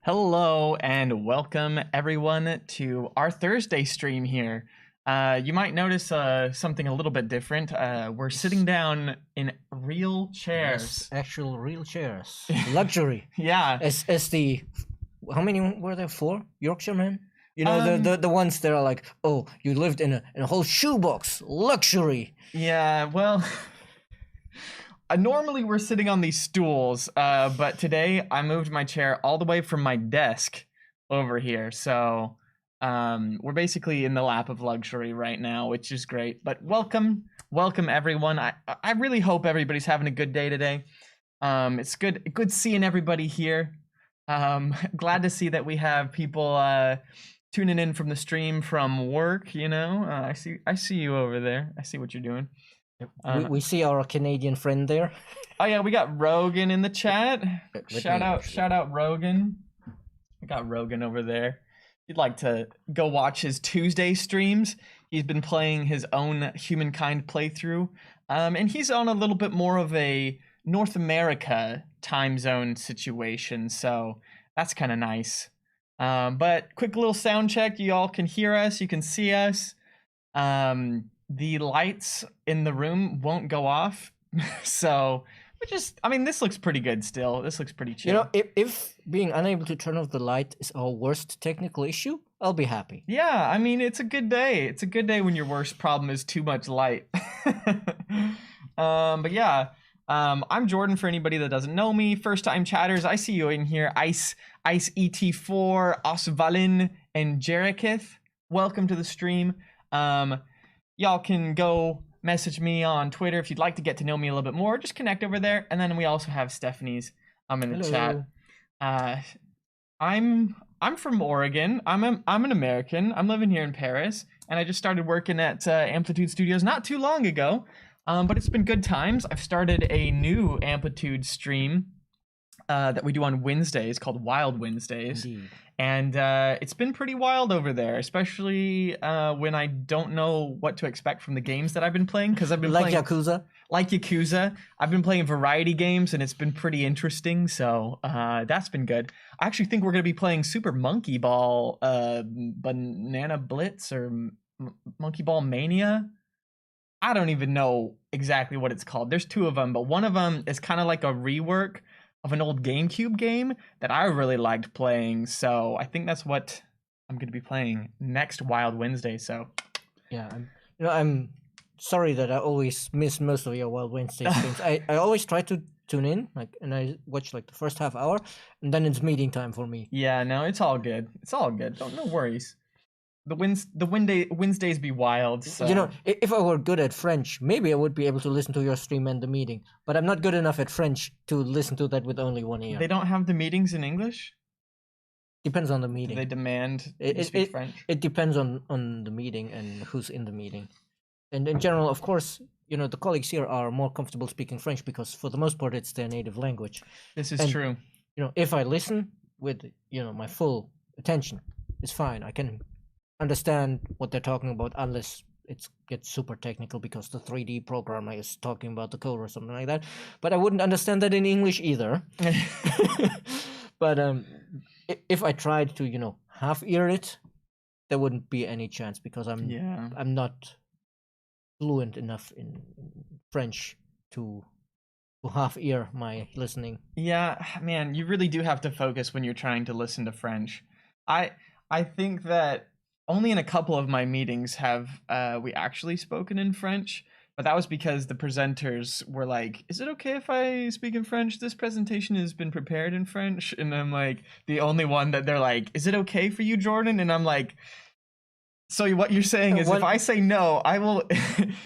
Hello and welcome everyone to our Thursday stream here. You might notice something a little bit different. We're sitting down in real Yes, chairs. actual real chairs. Luxury. Yeah. As the how many were there? 4 Yorkshiremen? You know, the ones that are like, oh, you lived in a whole shoebox. Luxury. Yeah, well, normally we're sitting on these stools, but today I moved my chair all the way from my desk over here. So we're basically in the lap of luxury right now, which is great. But welcome everyone. I really hope everybody's having a good day today. It's good seeing everybody here. Glad to see that we have people tuning in from the stream from work. You know, I see you over there. I see what you're doing. We see our Canadian friend there. Oh yeah, we got Rogan in the chat. Shout out Rogan. We got Rogan over there. If you'd like to go watch his Tuesday streams, he's been playing his own Humankind playthrough. And he's on a little bit more of a North America time zone situation, so that's kind of nice. But quick little sound check. You all can hear us, you can see us. The lights in the room won't go off. So this looks pretty good still. This looks pretty chill. You know, if being unable to turn off the light is our worst technical issue, I'll be happy. Yeah, I mean, it's a good day. It's a good day when your worst problem is too much light. But yeah, I'm Jordan for anybody that doesn't know me. First time chatters, I see you in here. Ice ET4, Osvalin, and Jerekith. Welcome to the stream. Y'all can go message me on Twitter if you'd like to get to know me a little bit more. Just connect over there. And then we also have Stephanie's in the Hello. chat. I'm from Oregon. I'm an American. I'm living here in Paris, and I just started working at Amplitude Studios not too long ago. But it's been good times. I've started a new Amplitude stream that we do on Wednesdays called Wild Wednesdays. Indeed. And it's been pretty wild over there, especially when I don't know what to expect from the games that I've been playing, because I've been playing Yakuza. Like Yakuza. I've been playing variety games, and it's been pretty interesting. So that's been good. I actually think we're gonna be playing Super Monkey Ball, Banana Blitz, or Monkey Ball Mania. I don't even know exactly what it's called. There's 2 of them, but one of them is kind of like a rework of an old GameCube game that I really liked playing. So I think that's what I'm going to be playing next Wild Wednesday. So yeah, I'm sorry that I always miss most of your Wild Wednesday streams. I always try to tune in, and I watch the first half hour, and then it's meeting time for me. Yeah, no, it's all good. It's all good. No worries. The Wednesdays be wild. So. You know, if I were good at French, maybe I would be able to listen to your stream and the meeting. But I'm not good enough at French to listen to that with only one ear. They don't have the meetings in English? Depends on the meeting. They demand you speak French? It depends on the meeting and who's in the meeting. And in general, of course, you know, the colleagues here are more comfortable speaking French because for the most part it's their native language. This is true. You know, if I listen with, you know, my full attention, it's fine. I can understand what they're talking about, unless it gets super technical because the 3D programmer is talking about the code or something like that. But I wouldn't understand that in English either. But if I tried to, you know, half ear it, there wouldn't be any chance because I'm not fluent enough in French to half ear my listening. Yeah, man, you really do have to focus when you're trying to listen to French. I think that only in a couple of my meetings have we actually spoken in French, but that was because the presenters were like, is it okay if I speak in French? This presentation has been prepared in French. And I'm like, the only one that they're like, is it okay for you, Jordan? And I'm like, so what you're saying is if I say no, I will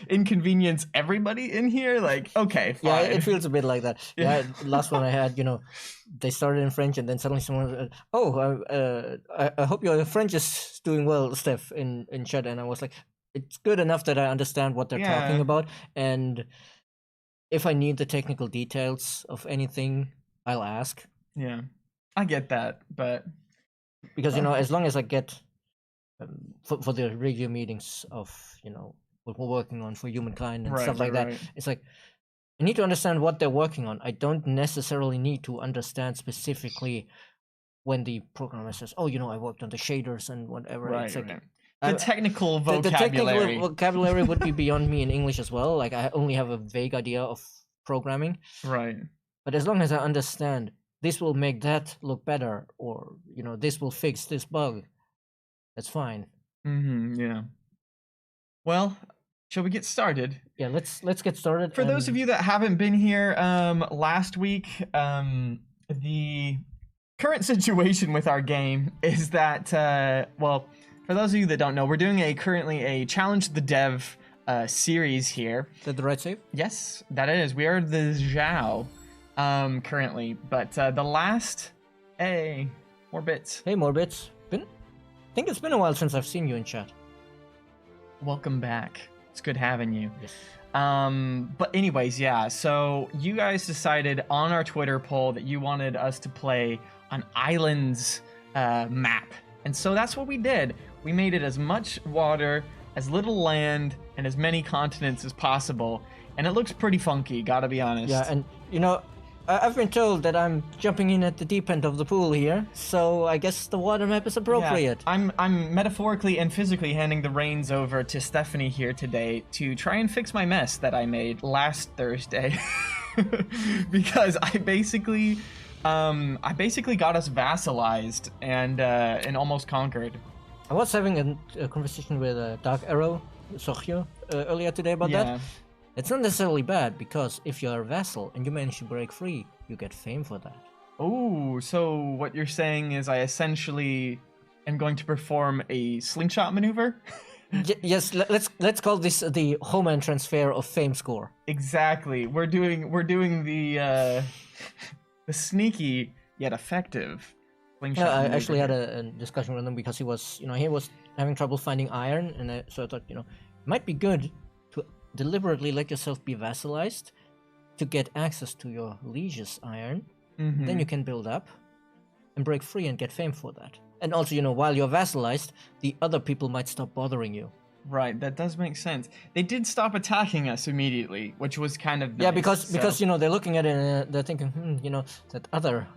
inconvenience everybody in here? Like, okay, fine. Yeah, it feels a bit like that. Yeah, last one I had, you know, they started in French and then suddenly someone, I hope your French is doing well, Steph, in chat. And I was like, it's good enough that I understand what they're talking about. And if I need the technical details of anything, I'll ask. Yeah, I get that, but... Because, you know, as long as I get... for the review meetings of, you know, what we're working on for Humankind and stuff like that, it's like I need to understand what they're working on. I don't necessarily need to understand specifically when the programmer says, "Oh, I worked on the shaders and whatever." Right, It's like right. The technical the vocabulary. technical vocabulary would be beyond me in English as well. Like I only have a vague idea of programming. Right. But as long as I understand this will make that look better, or this will fix this bug, that's fine. Yeah. Well, shall we get started? Yeah, let's get started. For those of you that haven't been here, last week, the current situation with our game is that, well, for those of you that don't know, we're doing currently a Challenge the Dev series here. Is that the right save? Yes, that is. We are the Zhao currently, but the last... Hey, more bits. Hey, more bits. I think it's been a while since I've seen you in chat. Welcome back. It's good having you. Yes. But anyways, yeah, so you guys decided on our Twitter poll that you wanted us to play an islands map. And so that's what we did. We made it as much water, as little land, and as many continents as possible. And it looks pretty funky, gotta be honest. Yeah, and I've been told that I'm jumping in at the deep end of the pool here, so I guess the water map is appropriate. Yeah, I'm metaphorically and physically handing the reins over to Stephanie here today to try and fix my mess that I made last Thursday. Because I basically got us vassalized and almost conquered. I was having a conversation with Dark Arrow, Sochio, earlier today about that. It's not necessarily bad, because if you're a vassal and you manage to break free, you get fame for that. Oh, so what you're saying is I essentially am going to perform a slingshot maneuver? Yes, let's call this the Homan transfer of fame score. Exactly. We're doing the sneaky yet effective slingshot I maneuver actually here. had a discussion with him because he was having trouble finding iron, and so I thought, it might be good to deliberately let yourself be vassalized to get access to your liege's iron. Then you can build up and break free and get fame for that. And also, while you're vassalized, the other people might stop bothering you. Right, that does make sense. They did stop attacking us immediately, which was kind of nice, because they're looking at it and they're thinking, that other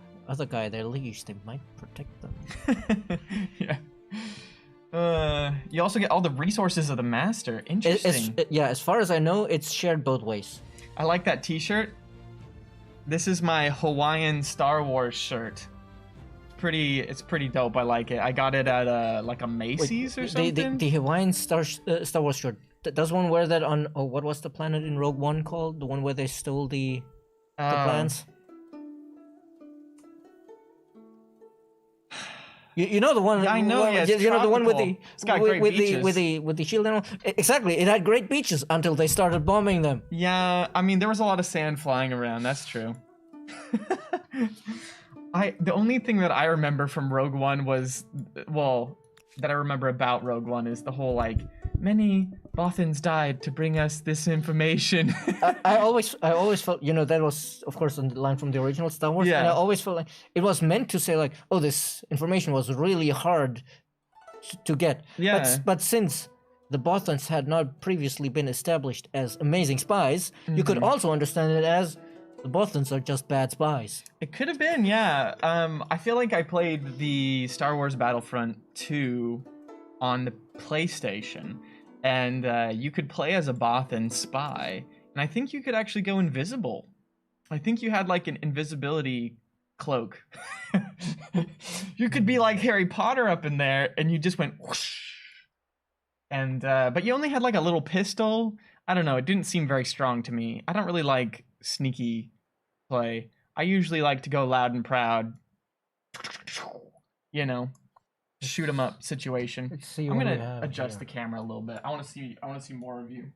guy, their liege, they might protect them. Yeah. You also get all the resources of the master. Interesting. As far as I know, it's shared both ways. I like that t-shirt. This is my Hawaiian Star Wars shirt. It's pretty dope. I like it. I got it at like a Macy's or something. The Hawaiian Star Wars shirt. Does one wear that on? Oh, what was the planet in Rogue One called? The one where they stole the plans. You know the one. Yeah, I know. Yeah, the one with the it's got great beaches. with the shield and all. Exactly, it had great beaches until they started bombing them. Yeah, I mean there was a lot of sand flying around. That's true. The only thing that I remember from Rogue One was, that I remember about Rogue One is the whole many Bothans died to bring us this information. I always felt, that was of course on the line from the original Star Wars. Yeah. And I always felt like it was meant to say oh, this information was really hard to get. Yeah. But since the Bothans had not previously been established as amazing spies, you could also understand it as the Bothans are just bad spies. It could have been, yeah. I feel like I played the Star Wars Battlefront 2 on the PlayStation, and you could play as a Bothan spy, and I think you could actually go invisible. I think you had an invisibility cloak. You could be like Harry Potter up in there, and you just went whoosh. And but you only had a little pistol. I don't know, it didn't seem very strong to me. I don't really like sneaky play. I usually like to go loud and proud. Shoot 'em up situation. I'm gonna adjust the camera a little bit. I want to see more of you.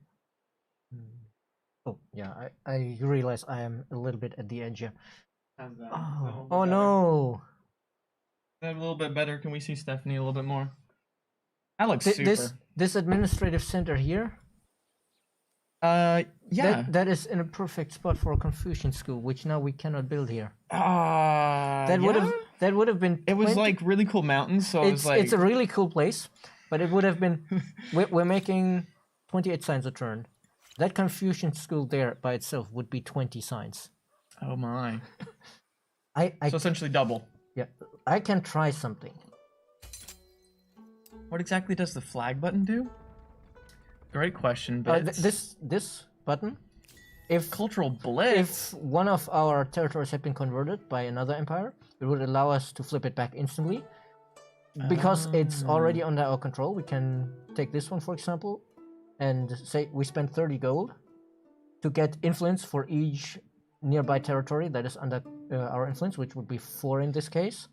Oh yeah, I realize I am a little bit at the edge here. How's that? Oh no! Is that a little bit better? Can we see Stephanie a little bit more? That looks super. This administrative center here. Yeah. That is in a perfect spot for a Confucian school, which now we cannot build here. That would have been. It was really cool mountains, so it's a really cool place, but it would have been. We're making 28 signs a turn. That Confucian school there by itself would be 20 signs. Oh my. So essentially double. Yeah. I can try something. What exactly does the flag button do? Great question, Bits. This button, if Cultural Blitz. if one of our territories had been converted by another empire, it would allow us to flip it back instantly. Because it's already under our control, we can take this one, for example, and say we spend 30 gold to get influence for each nearby territory that is under our influence, which would be 4 in this case.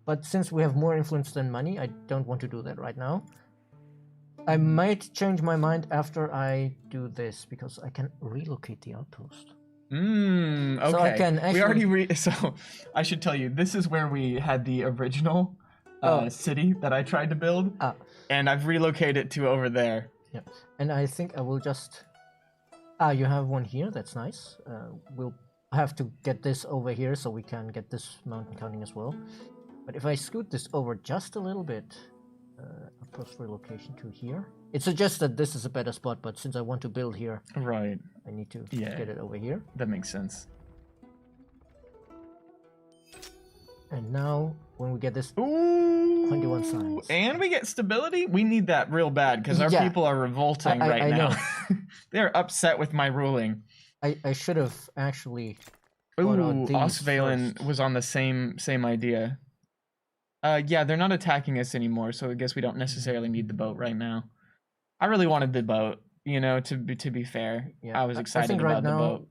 But since we have more influence than money, I don't want to do that right now. I might change my mind after I do this, because I can relocate the outpost. Okay. So I can We actually... already so I should tell you, this is where we had the original city that I tried to build. And I've relocated it to over there. Yeah. And I think I will just... you have one here, that's nice. We'll have to get this over here so we can get this mountain counting as well. But if I scoot this over just a little bit, outpost relocation to here. It suggests that this is a better spot, but since I want to build here, right, I need to get it over here. That makes sense. And now, when we get this 21 signs. And we get stability? We need that real bad, because our people are revolting right now. They're upset with my ruling. I should have actually... Ooh, Osvalen was on the same idea. Yeah, they're not attacking us anymore, so I guess we don't necessarily need the boat right now. I really wanted the boat, you know, to be fair. Yeah, I was excited about the boat.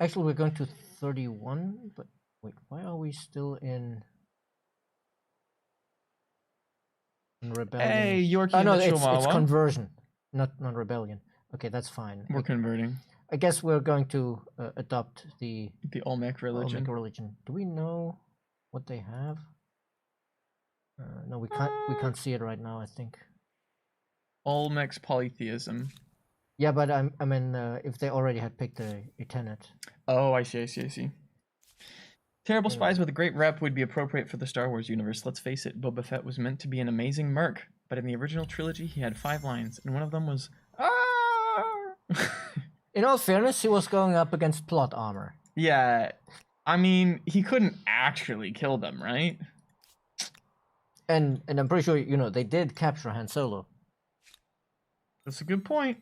Actually, we're going to 31, but wait, why are we still in rebellion? Hey, Yorkie no, it's conversion, not rebellion. Okay, that's fine. We're converting. I guess we're going to adopt the Olmec religion. Olmec religion. Do we know what they have? No, we can't. We can't see it right now, I think. Olmec's polytheism. Yeah, but I mean, if they already had picked a tenet. Oh, I see. Terrible spies with a great rep would be appropriate for the Star Wars universe. Let's face it, Boba Fett was meant to be an amazing merc, but in the original trilogy, he had 5 lines, and one of them was In all fairness, he was going up against plot armor. Yeah, I mean, he couldn't actually kill them, right? And I'm pretty sure, you know, they did capture Han Solo. That's a good point.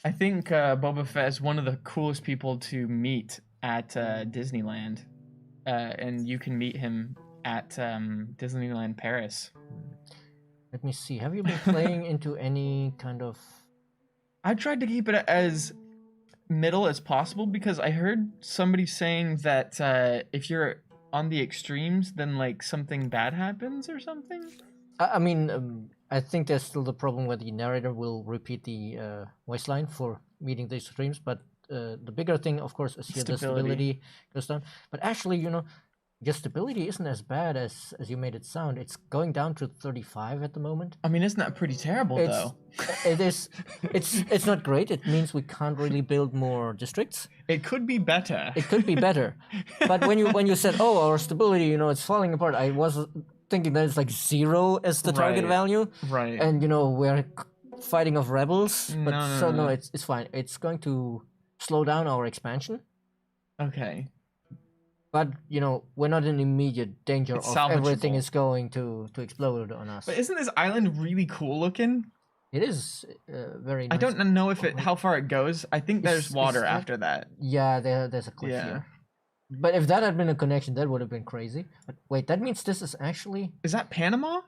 I think Boba Fett is one of the coolest people to meet at Disneyland. And you can meet him at Disneyland Paris. Let me see. Have you been playing into any kind of... I tried to keep it as middle as possible, because I heard somebody saying that if you're on the extremes, then like something bad happens or something. I mean, I think there's still the problem where the narrator will repeat the voice line for meeting the extremes, but the bigger thing, of course, is here the stability goes down. But actually, you know, your stability isn't as bad as you made it sound. It's going down to 35 at the moment. I mean, isn't that pretty terrible, though? It is. It's not great. It means we can't really build more districts. It could be better. It could be better. But when you said, oh, our stability, you know, it's falling apart, I was thinking that it's like 0 as the target value. Right. And, you know, we're fighting off rebels. But no, it's fine. It's going to slow down our expansion. Okay. But, you know, we're not in immediate danger of everything is going to explode on us. But isn't this island really cool looking? It is very nice. I don't know if how far it goes. I think there's water after that. Yeah, there's a cliff here. But if that had been a connection, that would have been crazy. But wait, that means this is actually... Is that Panama?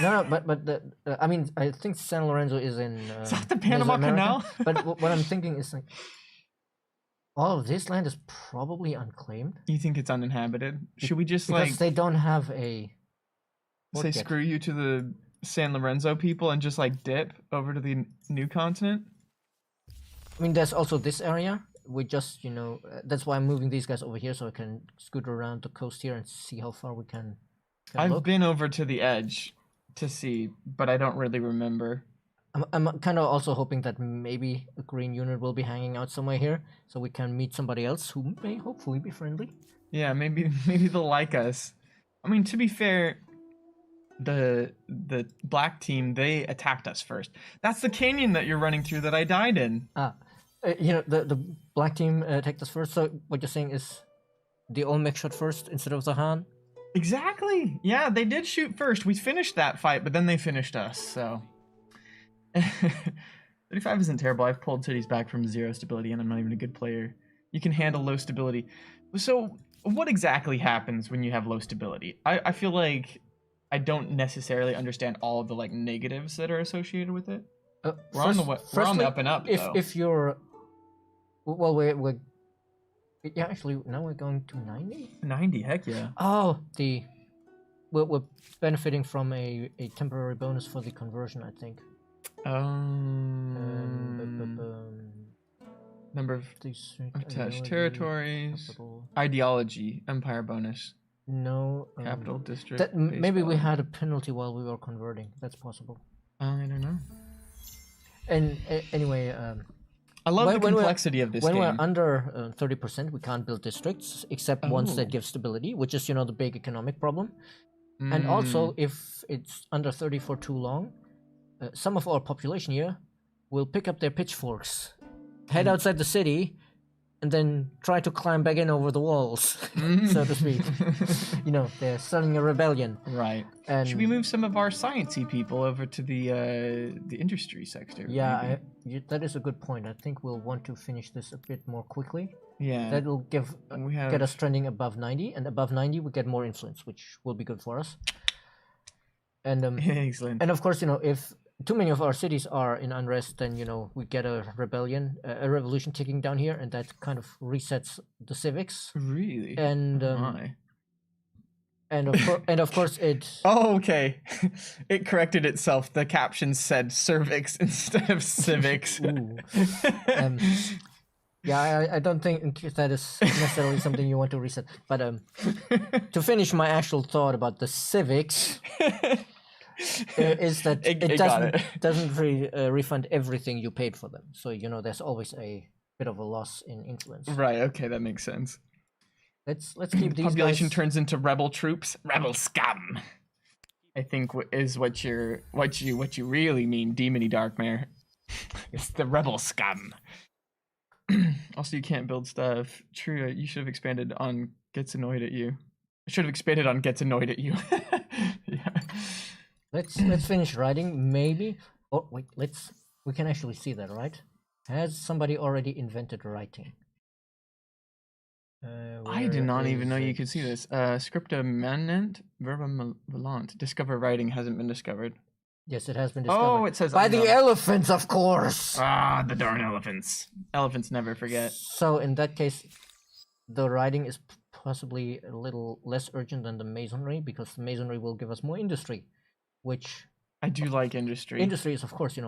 No, but I mean, I think San Lorenzo is in... is that the Panama Canal? But what I'm thinking is like... all of this land is probably unclaimed. You think it's uninhabited? Should we just because they don't have a... say screw you to the San Lorenzo people and just like dip over to the new continent? I mean, there's also this area. We just, you know, that's why I'm moving these guys over here so I can scoot around the coast here and see how far we can I've been over to the edge to see, but I don't really remember. I'm kind of also hoping that maybe a green unit will be hanging out somewhere here, so we can meet somebody else who may hopefully be friendly. Yeah, maybe they'll like us. I mean, to be fair, the black team, they attacked us first. That's the canyon that you're running through that I died in. You know, the black team attacked us first. So what you're saying is the Olmec shot first instead of the Han? Exactly. Yeah, they did shoot first. We finished that fight, but then they finished us, so. 35 isn't terrible. I've pulled cities back from 0 stability, and I'm not even a good player. You can handle low stability. So, what exactly happens when you have low stability? I feel like I don't necessarily understand all of the like negatives that are associated with it. We're on the up and up, though. If you're, well, we're yeah, actually now we're going to 90. 90, heck yeah. Oh, we're benefiting from a temporary bonus for the conversion, I think. Number of attached territories, ideology, empire bonus. No. Capital district. Maybe we had a penalty while we were converting. That's possible. I don't know. And anyway, I love the complexity of this when game. we're under 30%, we can't build districts except ones that give stability, which is the big economic problem. And also, if it's under 30 for too long, some of our population here will pick up their pitchforks, head outside the city, and then try to climb back in over the walls, so to speak. They're starting a rebellion. Right. And should we move some of our sciencey people over to the industry sector? Yeah, that is a good point. I think we'll want to finish this a bit more quickly. Yeah. That'll get us trending above 90, and above 90 we get more influence, which will be good for us. And excellent. And of course, if too many of our cities are in unrest, then we get a rebellion, a revolution ticking down here, and that kind of resets the civics. Really? And and of course it. Oh, okay. It corrected itself. The caption said cervix instead of civics. Ooh. Yeah, I don't think that is necessarily something you want to reset. But to finish my actual thought about the civics. Is that it doesn't really refund everything you paid for them, so there's always a bit of a loss in influence. Right. Okay, that makes sense. Let's keep these population guys... turns into rebel troops, rebel scum. I think is what you really mean, Demony Darkmare. It's the rebel scum. Also, you can't build stuff. True, you should have expanded on gets annoyed at you. I should have expanded on gets annoyed at you. Yeah. Let's finish writing, maybe. Oh wait, we can actually see that, right? Has somebody already invented writing? I did not even know you could see this. Scripta manent verba volant. Discover writing hasn't been discovered. Yes, it has been discovered. Oh, it says by the elephants, of course. Ah, the darn elephants. Elephants never forget. So in that case, the writing is possibly a little less urgent than the masonry, because the masonry will give us more industry. Which I do like industry. Industry is, of course,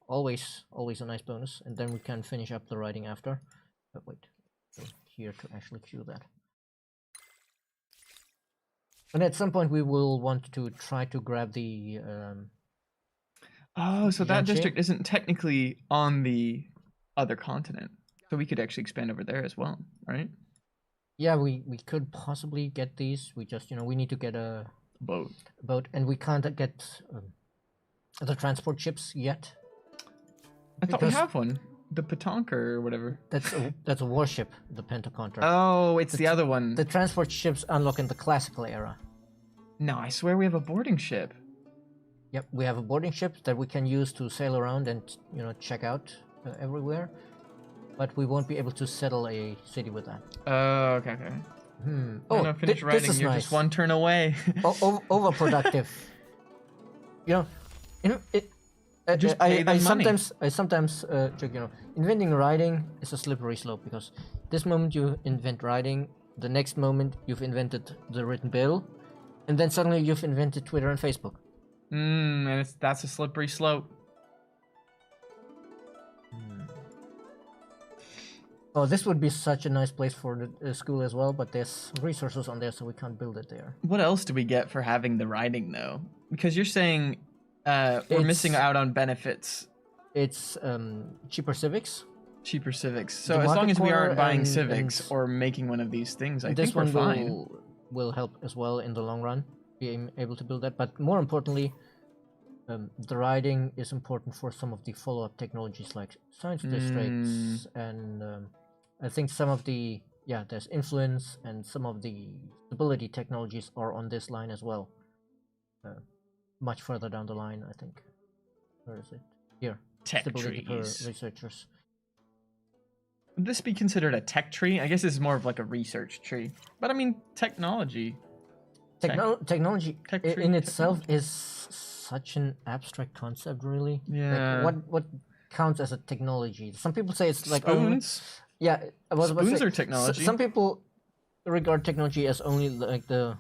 always a nice bonus, and then we can finish up the writing after. But wait, here to actually cue that. And at some point, we will want to try to grab the. Oh, so that district isn't technically on the other continent, so we could actually expand over there as well, right? Yeah, we could possibly get these. We just we need to get a boat, and we can't get the transport ships yet. I thought we have one, the Petanker or whatever. That's a warship, the Pentacontra. Oh, it's the other one. The transport ships unlock in the classical era. No, I swear we have a boarding ship. Yep, we have a boarding ship that we can use to sail around and check out everywhere, but we won't be able to settle a city with that. Okay. Oh, finish writing. This is You're nice. Just one turn away. Overproductive. Just pay them money. I sometimes joke. Inventing writing is a slippery slope, because this moment you invent writing, the next moment you've invented the written bill, and then suddenly you've invented Twitter and Facebook. And that's a slippery slope. Oh, this would be such a nice place for the school as well, but there's resources on there, so we can't build it there. What else do we get for having the writing, though? Because you're saying we're missing out on benefits. It's cheaper civics. Cheaper civics. So as long as we aren't buying civics or making one of these things, I think we're fine. Will help as well in the long run, being able to build that. But more importantly, the writing is important for some of the follow-up technologies like science districts, and I think some of the yeah, there's influence, and some of the stability technologies are on this line as well. Much further down the line, I think. Where is it? Here. Tech Stability per trees. researchers. Would this be considered a tech tree? I guess it's more of like a research tree. But I mean, technology. Technology Tech tree in itself technology. is such an abstract concept, really. Yeah. Like, what counts as a technology? Some people say it's like Spoons? yeah, I was about to Spoons say, are technology. Some people regard technology as only like the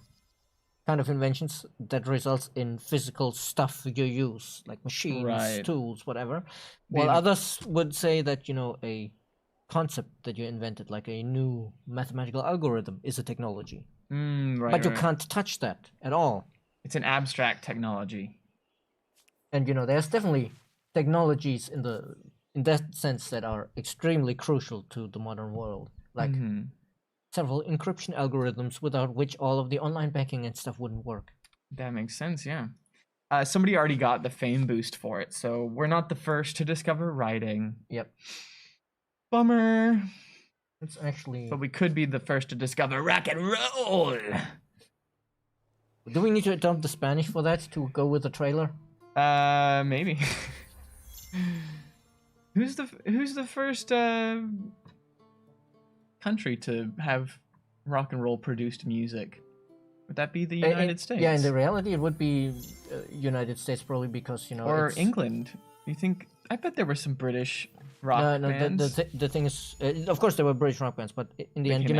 kind of inventions that results in physical stuff you use, like machines, Right. tools, whatever. While others would say that, a concept that you invented, like a new mathematical algorithm, is a technology. Right, But you right. can't touch that at all. It's an abstract technology. And there's definitely technologies in that sense that are extremely crucial to the modern world, like several encryption algorithms without which all of the online banking and stuff wouldn't work. That makes sense, yeah. Somebody already got the fame boost for it, so we're not the first to discover writing. Yep. Bummer. It's actually. But we could be the first to discover rock and roll. Do we need to adopt the Spanish for that to go with the trailer? Maybe. Who's the first country to have rock and roll produced music? Would that be the United States? Yeah, in the reality, it would be United States, probably, because or England. You think? I bet there were some British rock bands. The thing is, of course, there were British rock bands, but in the end,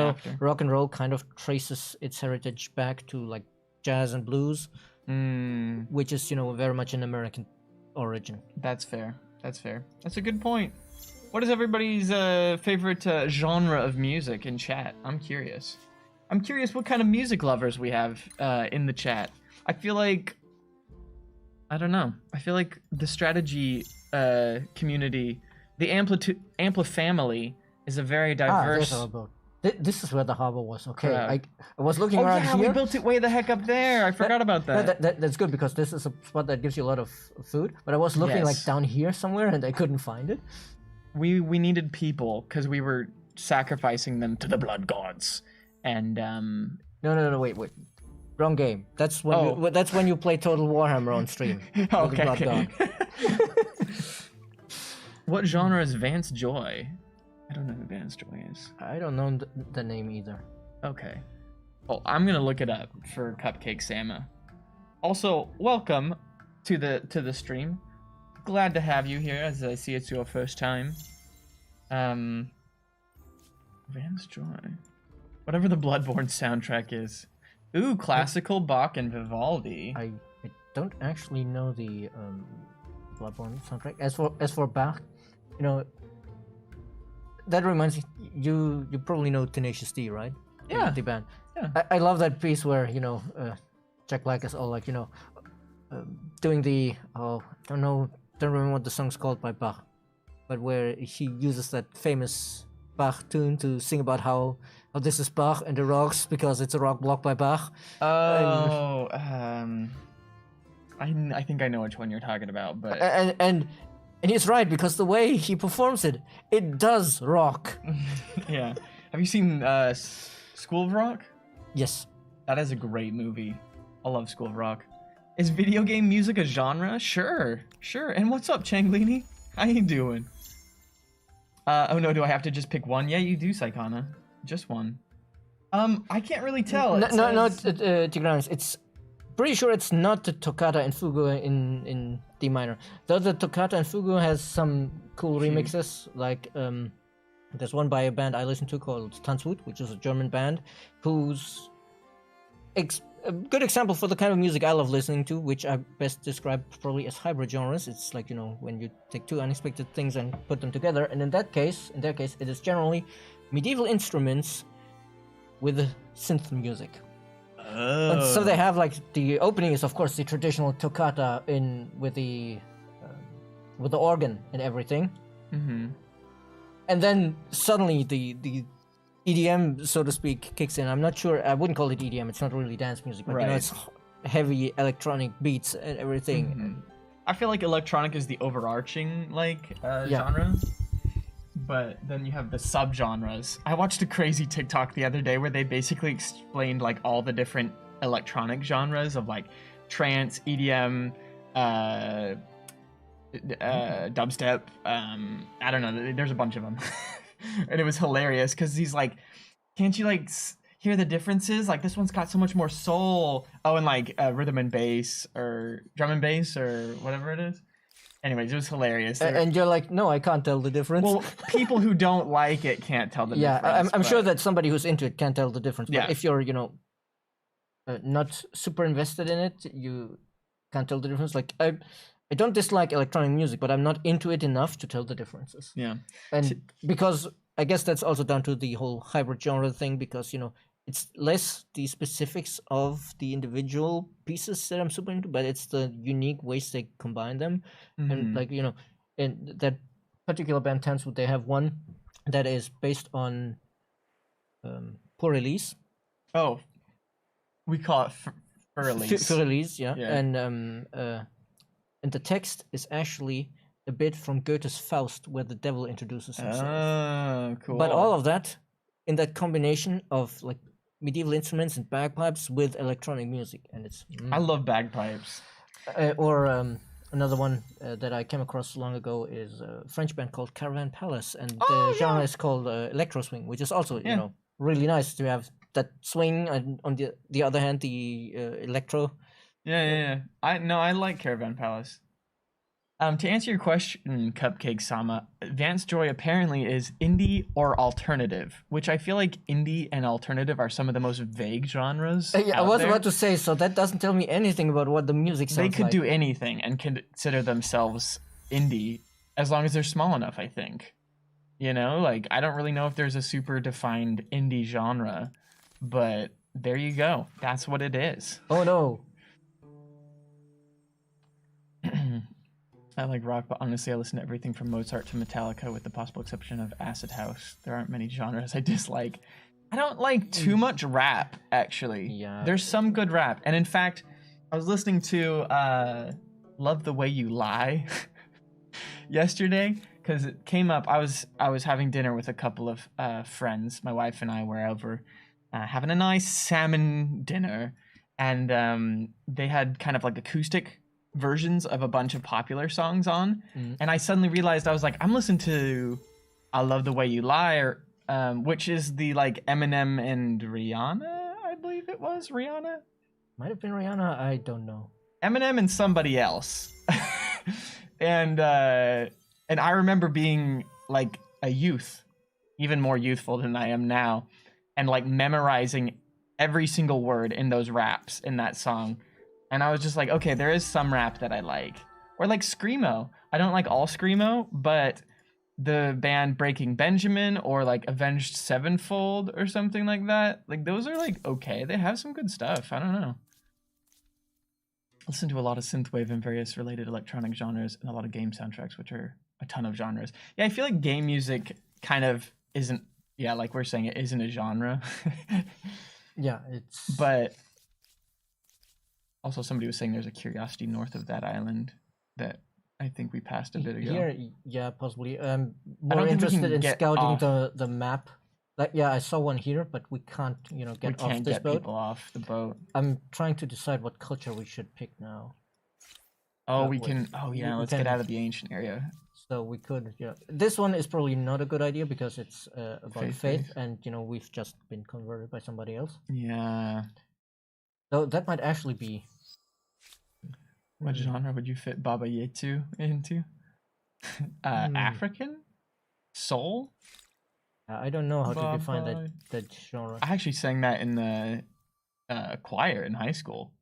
rock and roll kind of traces its heritage back to like jazz and blues, which is very much an American origin. That's fair. That's a good point. What is everybody's favorite genre of music in chat? I'm curious what kind of music lovers we have in the chat. I feel like the strategy community, the Ampli family, is a very diverse. This is where the harbor was. Okay, I was looking around here. We built it way the heck up there. I forgot about that. That's good, because this is a spot that gives you a lot of food. But I was looking like down here somewhere, and I couldn't find it. We needed people because we were sacrificing them to the blood gods, and No, wait. Wrong game. That's when you play Total Warhammer on stream. Okay. What genre is Vance Joy? I don't know who Vance Joy is. I don't know the name either. Okay. Well, I'm gonna look it up for Cupcake Sama. Also, welcome to the stream. Glad to have you here, as I see it's your first time. Vance Joy. Whatever the Bloodborne soundtrack is. Ooh, classical Bach and Vivaldi. I don't actually know the Bloodborne soundtrack. As for Bach, that reminds me, you probably know Tenacious D, right? Yeah. The band. Yeah. I love that piece where Jack Black is all like doing the don't remember what the song's called by Bach, but where he uses that famous Bach tune to sing about how this is Bach and the rocks because it's a rock block by Bach. Oh, I think I know which one you're talking about, but and he's right, because the way he performs it does rock. Yeah. Have you seen School of Rock? Yes. That is a great movie. I love School of Rock. Is video game music a genre? Sure. And what's up, Changlini? How you doing? Oh no, do I have to just pick one? Yeah, you do, Saikana. Just one. I can't really tell. No, Tigranes, it's pretty sure it's not the Toccata and Fugue in D minor. Though the Toccata and Fugue has some cool remixes, like there's one by a band I listen to called Tanzwut, which is a German band, who's a good example for the kind of music I love listening to, which I best describe probably as hybrid genres. It's like, when you take two unexpected things and put them together, and in their case, it is generally medieval instruments with synth music. Oh. And so they have the opening is of course the traditional toccata with the organ and everything. Mm-hmm. And then suddenly the EDM, so to speak, kicks in. I'm not sure. I wouldn't call it EDM. It's not really dance music, but it's heavy electronic beats and everything. Mm-hmm. I feel like electronic is the overarching genre. but then you have the subgenres. I watched a crazy TikTok the other day where they basically explained like all the different electronic genres of like trance, EDM, dubstep. I don't know. There's a bunch of them, and it was hilarious because he's like, "Can't you like hear the differences? Like this one's got so much more soul. Oh, and like rhythm and bass or drum and bass or whatever it is." Anyways, it was hilarious. And you're like, no, I can't tell the difference. Well, people who don't like it can't tell the difference. Yeah, I'm sure that somebody who's into it can tell the difference. But Yeah. if you're, not super invested in it, you can't tell the difference. Like, I don't dislike electronic music, but I'm not into it enough to tell the differences. Yeah. And because I guess that's also down to the whole hybrid genre thing, because, it's less the specifics of the individual pieces that I'm super into, but it's the unique ways they combine them. And like, in that particular band Tansu, they have one that is based on Pour Elise. Oh, we call it for Elise. For Elise, yeah. And the text is actually a bit from Goethe's Faust, where the devil introduces himself. Oh, cool. But all of that in that combination of like medieval instruments and bagpipes with electronic music, and it's I love bagpipes. Another one that I came across long ago is a French band called Caravan Palace, and the genre is called electro swing, which is also really nice to have that swing, and on the other hand the electro. Yeah. I like Caravan Palace. To answer your question, Cupcake Sama, Vance Joy apparently is indie or alternative, which I feel like indie and alternative are some of the most vague genres. I was about to say, so that doesn't tell me anything about what the music sounds like. They could do anything and consider themselves indie as long as they're small enough, I think. Like, I don't really know if there's a super defined indie genre, but there you go. That's what it is. Oh, no. I like rock, but honestly, I listen to everything from Mozart to Metallica, with the possible exception of acid house. There aren't many genres I dislike. I don't like too much rap, actually. Yeah. There's some good rap. And in fact, I was listening to Love the Way You Lie yesterday, because it came up. I was having dinner with a couple of friends. My wife and I were over having a nice salmon dinner, and they had kind of like acoustic versions of a bunch of popular songs on, and I suddenly realized I was like, I'm listening to I Love the Way You Lie, which is the like Eminem and Rihanna, I believe it was Rihanna. Might have been Rihanna, I don't know. Eminem and somebody else. and I remember being like a youth, even more youthful than I am now, and like memorizing every single word in those raps in that song. And I was just like, okay, there is some rap that I like. Or like Screamo. I don't like all Screamo, but the band Breaking Benjamin or like Avenged Sevenfold or something like that, like those are like okay. They have some good stuff. I don't know. I listen to a lot of synthwave and various related electronic genres and a lot of game soundtracks, which are a ton of genres. Yeah, I feel like game music kind of isn't, like we're saying, it isn't a genre. Yeah, it's... But... Also, somebody was saying there's a curiosity north of that island that I think we passed a bit ago. Here, yeah, possibly. More interested in scouting the map. Like, yeah, I saw one here, but we can't, get off this boat. People off the boat. I'm trying to decide what culture we should pick now. Oh, we can. Oh, yeah. Let's get out of the ancient area. So we could. Yeah, this one is probably not a good idea because it's about faith, and we've just been converted by somebody else. Yeah. So that might actually be. What genre would you fit Baba Yetu into? African? Soul? I don't know how to define that genre. I actually sang that in the choir in high school.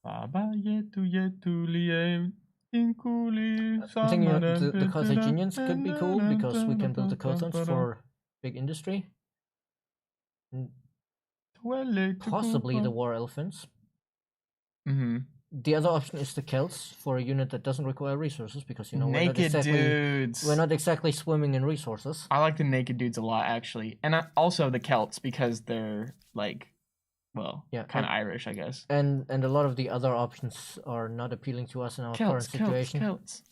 Baba Yetu Yetu Liye Inkuli. I'm thinking the Carthaginians could be cool because we can build the coastlands for big industry. Possibly the war elephants. Mm-hmm. The other option is the Celts for a unit that doesn't require resources because naked dudes. We're not exactly swimming in resources. I like the naked dudes a lot actually, and also the Celts because they're like, kind of Irish, I guess. And a lot of the other options are not appealing to us in our current situation. Celts.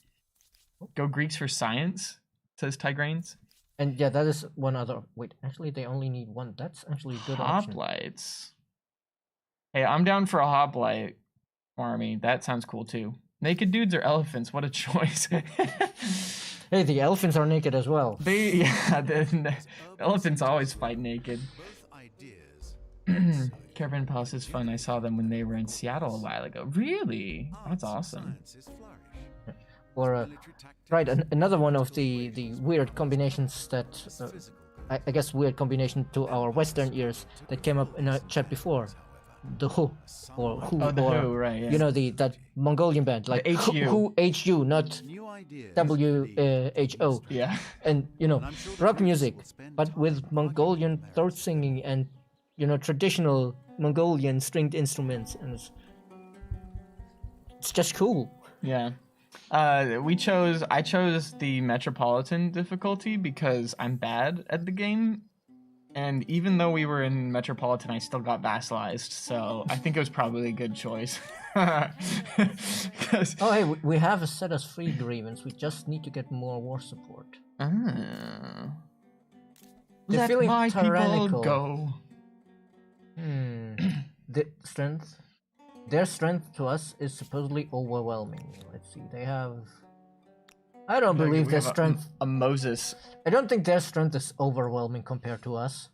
Go Greeks for science, says Tigranes. And yeah, that is one other. Wait, actually, they only need one. That's actually a good option. Hoplites. Hey, I'm down for a hoplite army. That sounds cool too. Naked dudes or elephants? What a choice. Hey, the elephants are naked as well. The elephants always fight naked. Caravan Palace is fun. I saw them when they were in Seattle a while ago. Really? That's awesome. Or right, another one of the weird combinations that I guess weird combination to our Western ears that came up in a chat before, the Who or Who, Oh, the or Who, right? Yeah. you know that Mongolian band, like The HU. Who HU, not WHO. Yeah. And rock music, but with Mongolian throat singing and traditional Mongolian stringed instruments, and it's just cool. Yeah. I chose the Metropolitan difficulty because I'm bad at the game, and even though we were in Metropolitan, I still got vassalized, so I think it was probably a good choice. Oh, hey, we have a set us free grievance. We just need to get more war support. Let feeling my tyrannical. people go. The strength. Their strength to us is supposedly overwhelming. Let's see. They have. I don't believe their strength. A Moses. I don't think their strength is overwhelming compared to us.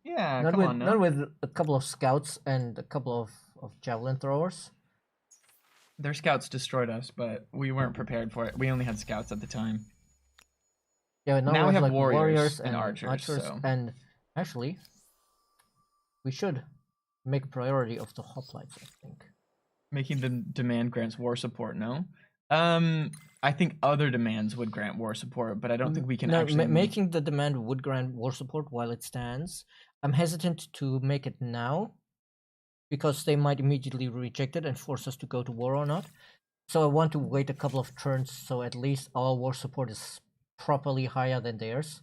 Yeah, Not with a couple of scouts and a couple of javelin throwers. Their scouts destroyed us, but we weren't prepared for it. We only had scouts at the time. Yeah, now we have like warriors and archers. So. And actually, we should make a priority of the hoplites, I think. Making the demand grants war support, no? I think other demands would grant war support, but I don't think we can actually... Making the demand would grant war support while it stands. I'm hesitant to make it now, because they might immediately reject it and force us to go to war or not. So I want to wait a couple of turns, so at least our war support is properly higher than theirs.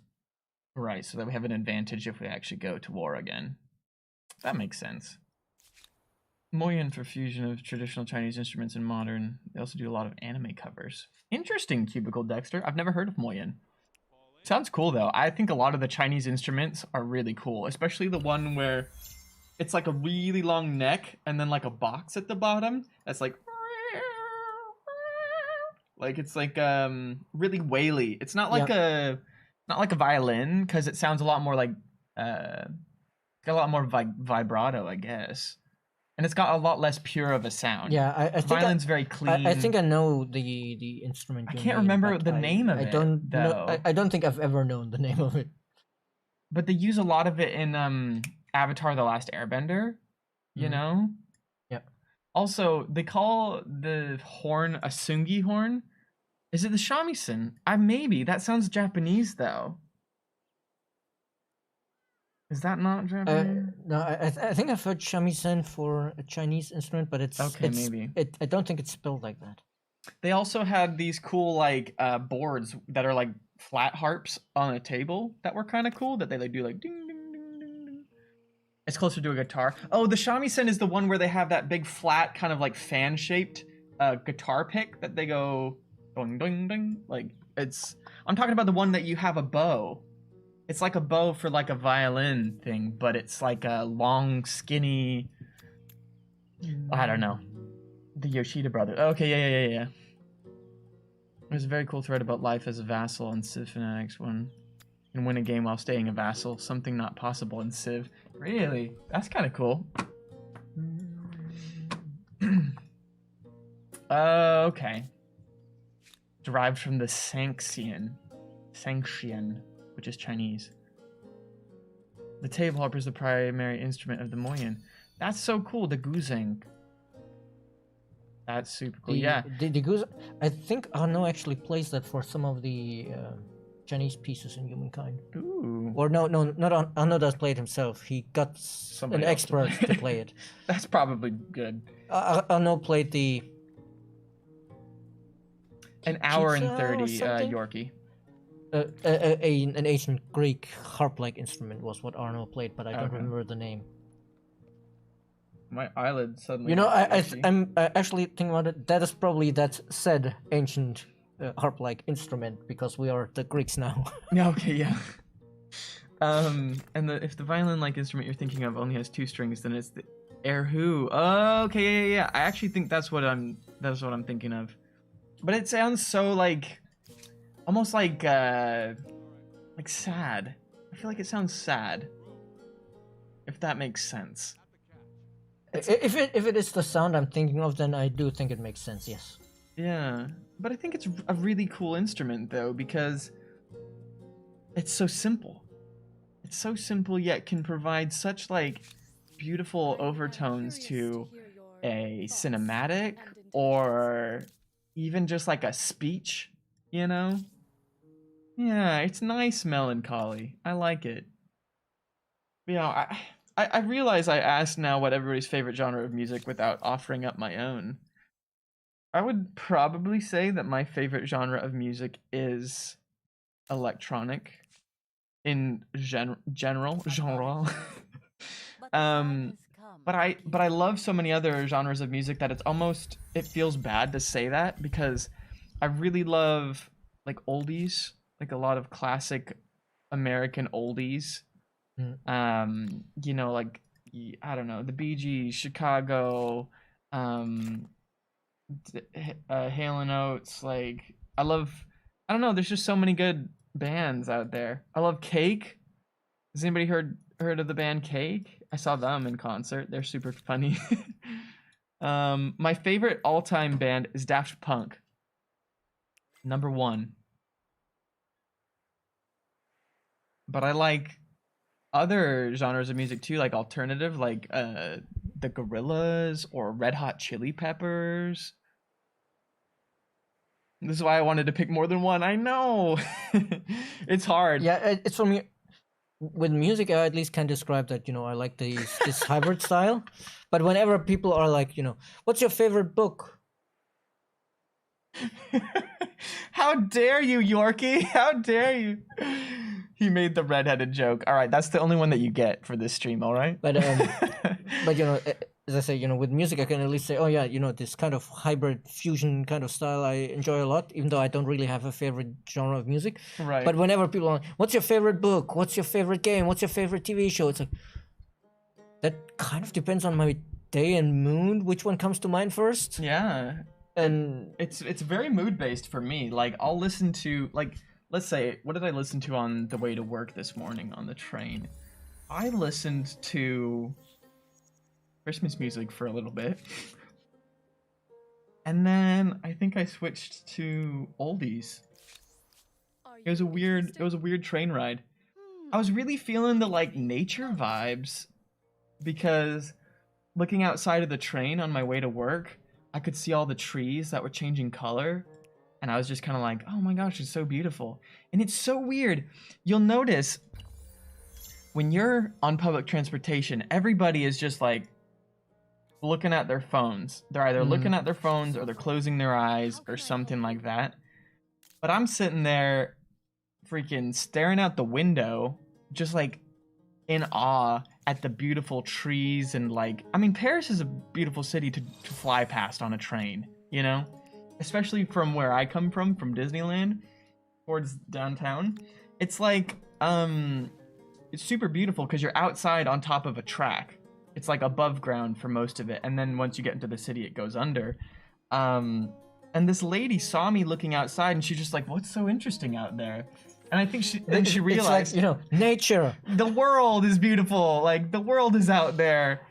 Right, so that we have an advantage if we actually go to war again. That makes sense. Moyen for fusion of traditional Chinese instruments and modern. They also do a lot of anime covers. Interesting, Cubicle Dexter. I've never heard of Moyen. Sounds cool, though. I think a lot of the Chinese instruments are really cool, especially the one where it's like a really long neck and then like a box at the bottom. That's like it's like really waily. It's not like a violin, because it sounds a lot more like got a lot more vibrato, I guess, and it's got a lot less pure of a sound. Yeah, I think violin's very clean. I think I know the instrument. I can't remember the name of it. I don't think I've ever known the name of it. But they use a lot of it in Avatar: The Last Airbender. You know. Yeah. Also, they call the horn a sungi horn. Is it the shamisen? Maybe that sounds Japanese though. Is that not Japanese? No, I think I've heard shamisen for a Chinese instrument, but it's maybe. I don't think it's spelled like that. They also had these cool like boards that are like flat harps on a table that were kind of cool. That they like do like ding ding ding ding ding. It's closer to a guitar. Oh, the shamisen is the one where they have that big flat kind of like fan shaped guitar pick that they go ding ding ding. Like I'm talking about the one that you have a bow. It's like a bow for like a violin thing, but it's like a long, skinny... I don't know. The Yoshida brothers. Okay, yeah. There's a very cool thread about life as a vassal in Civ Fanatics 1. And win a game while staying a vassal. Something not possible in Civ. Really? That's kind of cool. Okay. Derived from the Sanxian, which is Chinese. The table harp is the primary instrument of the Moyen. That's so cool, the guzheng. That's super cool, yeah. The guzheng, I think Arnaud actually plays that for some of the Chinese pieces in Humankind. Ooh. Or no, not Arnaud does play it himself. He got an expert to play it. That's probably good. Arnaud played the... An hour and 30 Yorkie. An ancient Greek harp-like instrument was what Arnaud played, but I don't remember the name. My eyelid suddenly... I'm actually thinking about it. That is probably that said ancient harp-like instrument because we are the Greeks now. Yeah, okay, yeah. And if the violin-like instrument you're thinking of only has 2 strings, then it's the erhu. Oh, okay, yeah. I actually think that's what I'm thinking of. But it sounds so like, almost like sad. I feel like it sounds sad. If that makes sense. If it is the sound I'm thinking of, then I do think it makes sense. Yes. Yeah, but I think it's a really cool instrument though, because it's so simple. It's so simple yet can provide such like beautiful overtones to a cinematic or even just like a speech, you know? Yeah, it's nice melancholy. I like it. You know, I realize I asked now what everybody's favorite genre of music without offering up my own. I would probably say that my favorite genre of music is electronic in general genre. But I love so many other genres of music that it feels bad to say that, because I really love like oldies, like a lot of classic American oldies. You know, like I don't know, the Bee Gees, Chicago, Hale and Oates. Like I don't know. There's just so many good bands out there. I love Cake. Has anybody heard of the band Cake? I saw them in concert. They're super funny. My favorite all-time band is Daft Punk. Number 1. But I like other genres of music too, like alternative, like the Gorillaz or Red Hot Chili Peppers. This is why I wanted to pick more than one. I know. It's hard. Yeah, it's for me. With music, I at least can describe that, I like this hybrid style. But whenever people are like, what's your favorite book? How dare you, Yorkie? How dare you? He made the redheaded joke. All right, that's the only one that you get for this stream, all right? But as I say, with music, I can at least say, oh yeah, this kind of hybrid fusion kind of style I enjoy a lot, even though I don't really have a favorite genre of music. Right. But whenever people are, what's your favorite book? What's your favorite game? What's your favorite TV show? It's like, that kind of depends on my day and mood, which one comes to mind first. Yeah. And it's very mood based for me. Like I'll listen to, like, let's say, what did I listen to on the way to work this morning on the train? I listened to Christmas music for a little bit. And then I think I switched to oldies. It was a weird train ride. I was really feeling the like nature vibes, because looking outside of the train on my way to work, I could see all the trees that were changing color, and I was just kind of like, oh my gosh, it's so beautiful. And it's so weird. You'll notice when you're on public transportation, everybody is just like looking at their phones. They're either looking at their phones or they're closing their eyes or something like that. But I'm sitting there freaking staring out the window, just like in awe at the beautiful trees. And like, I mean, Paris is a beautiful city to fly past on a train, especially from where I come from Disneyland towards downtown. It's like it's super beautiful because you're outside on top of a track. It's like above ground for most of it, and then once you get into the city it goes under. And this lady saw me looking outside, and she's just like, what's so interesting out there? And I think she realized, it's like, nature. The world is beautiful. Like, the world is out there.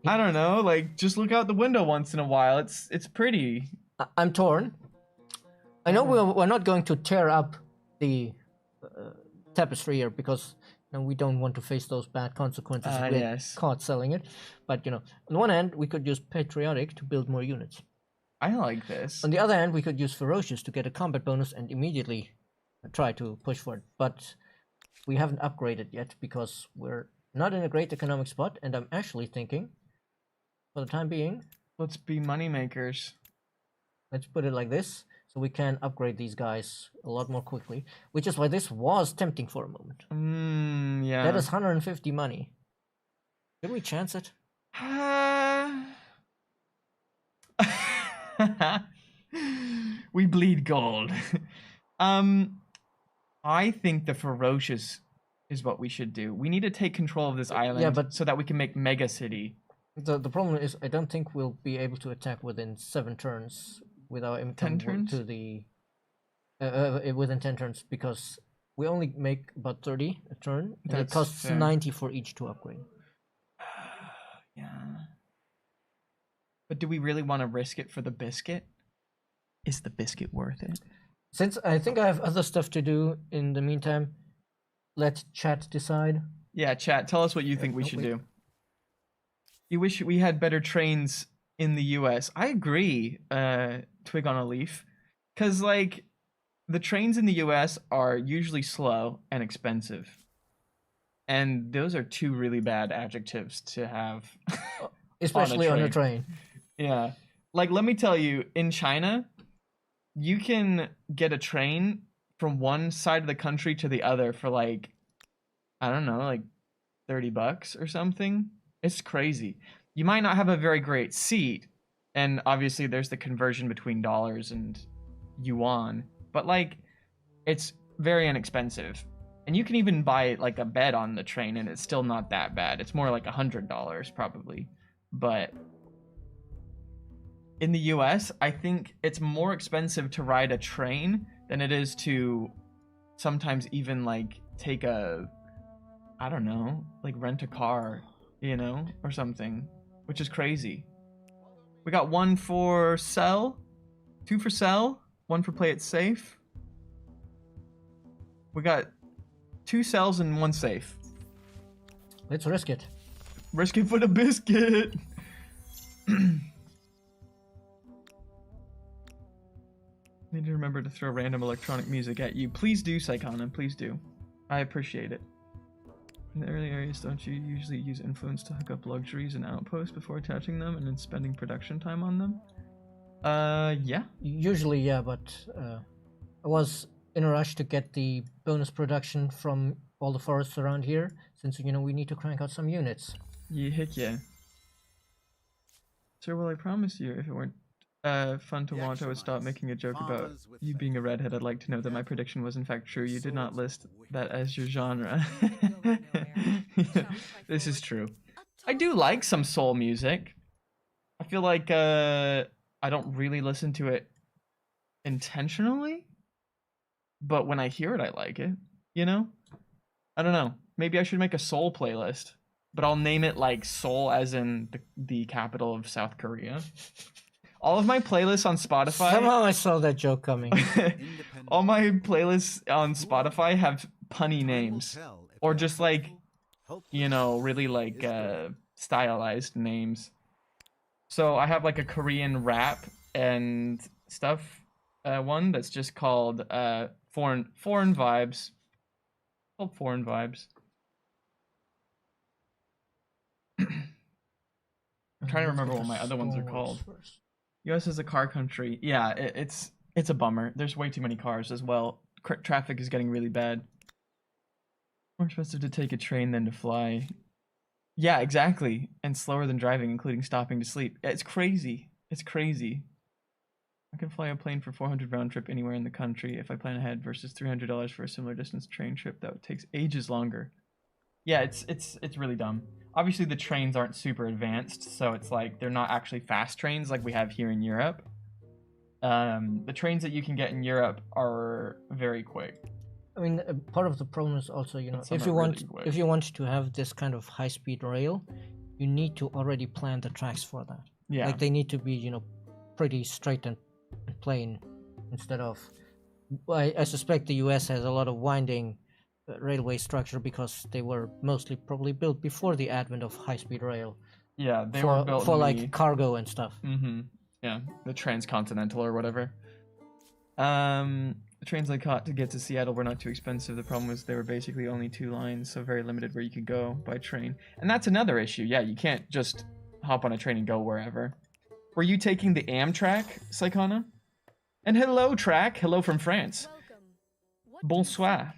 I don't know, like, just look out the window once in a while. It's pretty. I'm torn. I know we're not going to tear up the tapestry here, because we don't want to face those bad consequences if we're caught selling it. But, on the one hand, we could use patriotic to build more units. I like this. On the other hand, we could use ferocious to get a combat bonus and immediately try to push for it. But we haven't upgraded yet because we're not in a great economic spot, and I'm actually thinking, for the time being, let's be money makers. Let's put it like this, so we can upgrade these guys a lot more quickly, which is why this was tempting for a moment. Yeah. That is 150 money. Should we chance it? We bleed gold. I think the ferocious is what we should do. We need to take control of this island but so that we can make Mega City. the problem is I don't think we'll be able to attack within 7 turns without 10 turns? to the within 10 turns, because we only make about 30 a turn. And it costs fair. 90 for each to upgrade. Yeah. But do we really want to risk it for the biscuit? Is the biscuit worth it? Since I think I have other stuff to do in the meantime, let chat decide. Yeah, chat, tell us what you think we should do. You wish we had better trains in the US. I agree, Twig on a Leaf. Because, like, the trains in the US are usually slow and expensive. And those are 2 really bad adjectives to have. Especially on a train. Yeah. Like, let me tell you, in China, you can get a train from one side of the country to the other for, like, I don't know, like $30 or something. It's crazy. You might not have a very great seat, and obviously there's the conversion between dollars and yuan, but like it's very inexpensive. And you can even buy like a bed on the train and it's still not that bad. It's more like $100 probably. But in the US, I think it's more expensive to ride a train than it is to sometimes even like take a, I don't know, like rent a car, you know, or something, which is crazy. We got 1 for sell, 2 for sell, 1 for play it safe. We got 2 sells and 1 safe. Let's risk it. Risk it for the biscuit. Need to remember to throw random electronic music at you. Please do, Psychona, please do. I appreciate it. In the early areas, don't you usually use influence to hook up luxuries and outposts before attaching them and then spending production time on them? Yeah. Usually, yeah, but I was in a rush to get the bonus production from all the forests around here, since, you know, we need to crank out some units. Yeah, heck yeah. Sir, well, I promise you, if it weren't fun to watch, I would stop making a joke about you being a redhead. I'd like to know that my prediction was in fact true. You did not list that as your genre. This is true. I do like some soul music. I feel like I don't really listen to it intentionally, but when I hear it, I like it, you know? I don't know. Maybe I should make a soul playlist, but I'll name it like Seoul as in the capital of South Korea. All of my playlists on Spotify... Somehow I saw that joke coming. All my playlists on Spotify have punny names. Or just like, you know, really like stylized names. So I have like a Korean rap and stuff one that's just called Foreign Vibes. Called Foreign Vibes. I'm trying to remember what my other ones are called. US is a car country. Yeah, it's a bummer. There's way too many cars as well. Traffic is getting really bad. More expensive to take a train than to fly. Yeah, exactly. And slower than driving, including stopping to sleep. It's crazy. It's crazy. I can fly a plane for $400 round trip anywhere in the country if I plan ahead versus $300 for a similar distance train trip that takes ages longer. Yeah, it's really dumb. Obviously, the trains aren't super advanced, so it's like they're not actually fast trains like we have here in Europe. The trains that you can get in Europe are very quick. I mean, part of the problem is also, you know, if you want to have this kind of high-speed rail, you need to already plan the tracks for that. Yeah. Like they need to be, you know, pretty straight and plain, instead of. I suspect the U.S. has a lot of winding railway structure because they were mostly probably built before the advent of high-speed rail. Yeah, they were built for like cargo and stuff. Mm-hmm. Yeah, the transcontinental or whatever. The trains I caught to get to Seattle were not too expensive. The problem was they were basically only 2 lines, so very limited where you could go by train. And that's another issue. Yeah, you can't just hop on a train and go wherever. Were you taking the Amtrak, Psychona? And hello, Track. Hello from France. Bonsoir.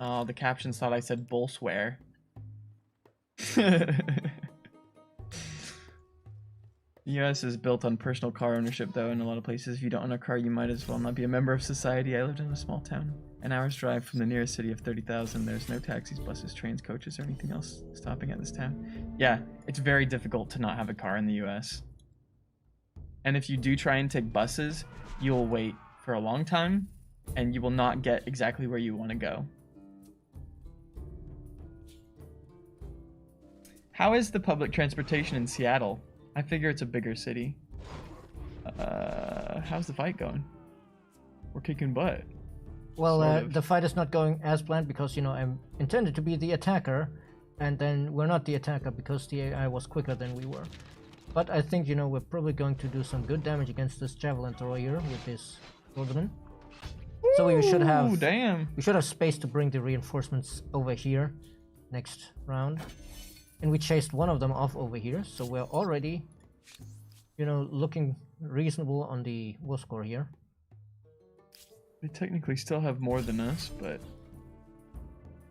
Oh, the captions thought I said bullswear. The US is built on personal car ownership, though. In a lot of places, if you don't own a car, you might as well not be a member of society. I lived in a small town, an hour's drive from the nearest city of 30,000. There's no taxis, buses, trains, coaches, or anything else stopping at this town. Yeah, it's very difficult to not have a car in the US. And if you do try and take buses, you'll wait for a long time, and you will not get exactly where you want to go. How is the public transportation in Seattle? I figure it's a bigger city. How's the fight going? We're kicking butt. Well, the fight is not going as planned because, you know, I'm intended to be the attacker, and then we're not the attacker because the AI was quicker than we were. But I think, you know, we're probably going to do some good damage against this javelin thrower here with this swordsman. So we should have we should have space to bring the reinforcements over here next round. And we chased one of them off over here, so we're already, you know, looking reasonable on the war score here. They technically still have more than us, but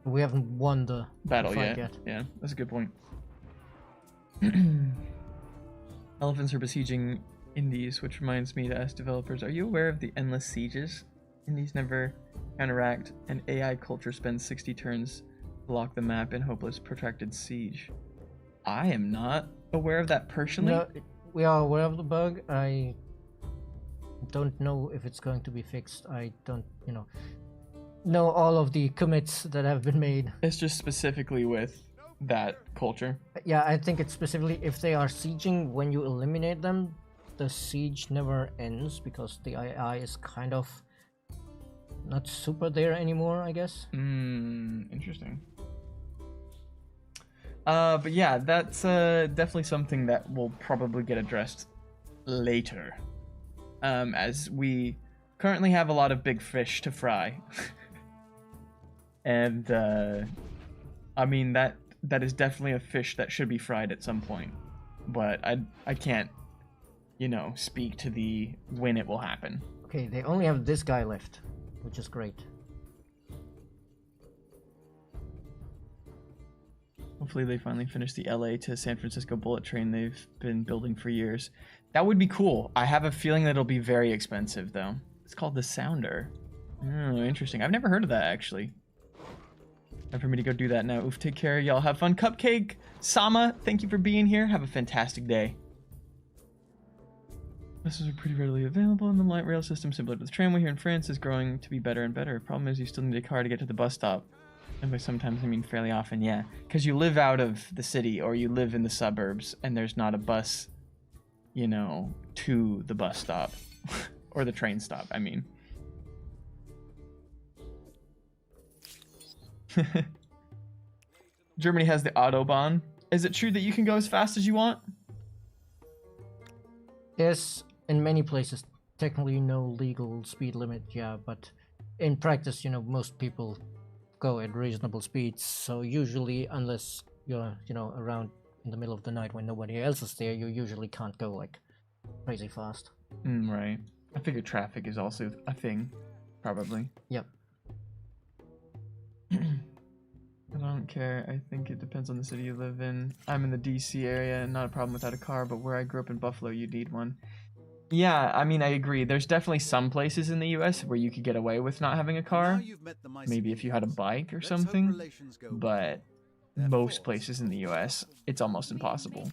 we haven't won the battle fight yet. Yeah, that's a good point. Elephants are besieging Indies, which reminds me to ask developers, are you aware of the endless sieges? Indies never counteract, and AI culture spends 60 turns to lock the map in hopeless protracted siege. I am not aware of that personally. No, we are aware of the bug. I don't know if it's going to be fixed. I don't, you know all of the commits that have been made. It's just specifically with that culture. Yeah, I think it's specifically if they are sieging, when you eliminate them, the siege never ends because the AI is kind of not super there anymore, I guess. Interesting. But yeah, that's definitely something that will probably get addressed later. As we currently have a lot of big fish to fry. And I mean that is definitely a fish that should be fried at some point. But I can't, you know, speak to the when it will happen. Okay, they only have this guy left, which is great. Hopefully they finally finish the LA to San Francisco bullet train they've been building for years. That would be cool. I have a feeling that it'll be very expensive, though. It's called the Sounder. Oh, interesting. I've never heard of that, actually. Time for me to go do that now. Oof, take care. Y'all have fun. Cupcake, Sama, thank you for being here. Have a fantastic day. Buses are pretty readily available in the light rail system, similar to the tramway here in France, is growing to be better and better. Problem is you still need a car to get to the bus stop. And by sometimes I mean fairly often, yeah. Because you live out of the city or you live in the suburbs and there's not a bus, you know, to the bus stop. Or the train stop, I mean. Germany has the Autobahn. Is it true that you can go as fast as you want? Yes, in many places, technically no legal speed limit, yeah, but in practice, you know, most people go at reasonable speeds, so usually, unless you're, you know, around in the middle of the night when nobody else is there, you usually can't go, like, crazy fast. Right. I figure traffic is also a thing, probably. Yep. I don't care. I think it depends on the city you live in. I'm in the DC area and not a problem without a car, but where I grew up in Buffalo, you need one. Yeah, I mean, I agree. There's definitely some places in the US where you could get away with not having a car. Maybe if you had a bike or something. But most places in the US, it's almost impossible.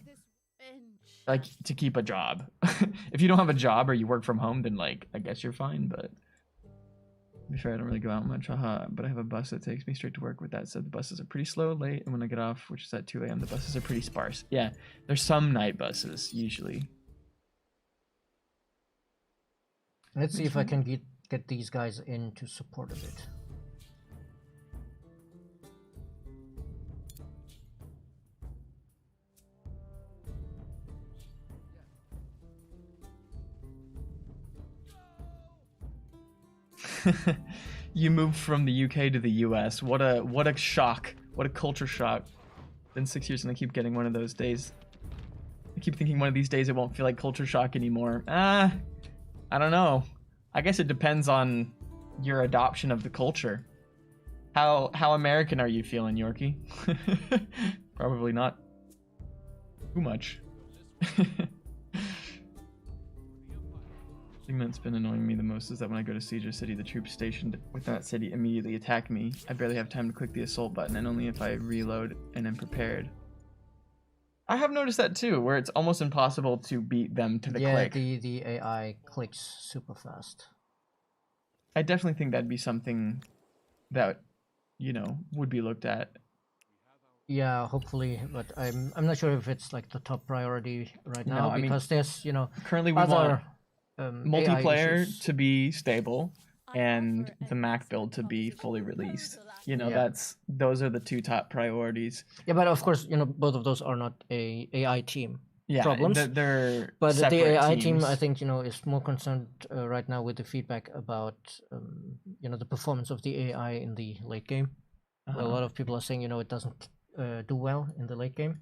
Like, to keep a job. If you don't have a job or you work from home, then, like, I guess you're fine, but... To be fair, I don't really go out much, haha, but I have a bus that takes me straight to work. With that said, the buses are pretty slow, late, and when I get off, which is at 2 a.m., the buses are pretty sparse. Yeah, there's some night buses, usually. Let's see if I can get these guys in to support a bit. You moved from the UK to the US. What a shock. What a culture shock. Been 6 years and I keep getting one of those days. I keep thinking one of these days it won't feel like culture shock anymore. I don't know. I guess it depends on your adoption of the culture. How American are you feeling, Yorkie? Probably not too much. The thing that's been annoying me the most is that when I go to siege a city, the troops stationed with that city immediately attack me. I barely have time to click the assault button, and only if I reload and am prepared. I have noticed that too, where it's almost impossible to beat them to the click. Yeah, the AI clicks super fast. I definitely think that'd be something that, you know, would be looked at. Yeah, hopefully, but I'm not sure if it's like the top priority right now, I mean, because there's, you know, currently we other want AI multiplayer issues. to be stable and the Mac build to be fully released. You know, Yeah. those are the two top priorities. Yeah, but of course, you know, both of those are not a AI team Yeah, problems. they're But separate the AI teams. team, I think, you know, is more concerned right now with the feedback about, you know, the performance of the AI in the late game. A lot of people are saying, you know, it doesn't do well in the late game.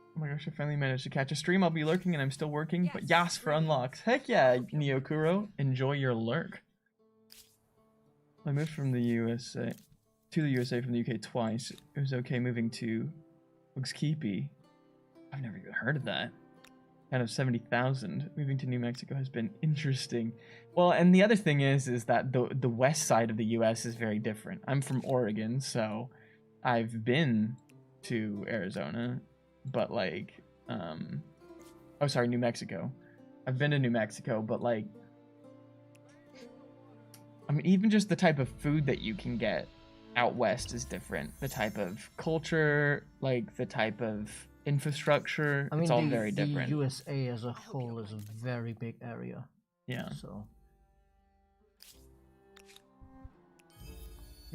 Oh my gosh, I finally managed to catch a stream. I'll be lurking and I'm still working, but yas for unlocks. Heck yeah, Neokuro. Enjoy your lurk. I moved from the USA to the USA from the UK twice. It was okay moving to Uxkeepy. I've never even heard of that. Out of 70,000, moving to New Mexico has been interesting. Well, and the other thing is that the west side of the US is very different. I'm from Oregon, so I've been to Arizona, but like, oh sorry, New Mexico. I've been to New Mexico, but like, I mean, even just the type of food that you can get out west is different. The type of culture, like the type of infrastructure, I mean, it's all very different. The USA as a whole is a very big area. Yeah. So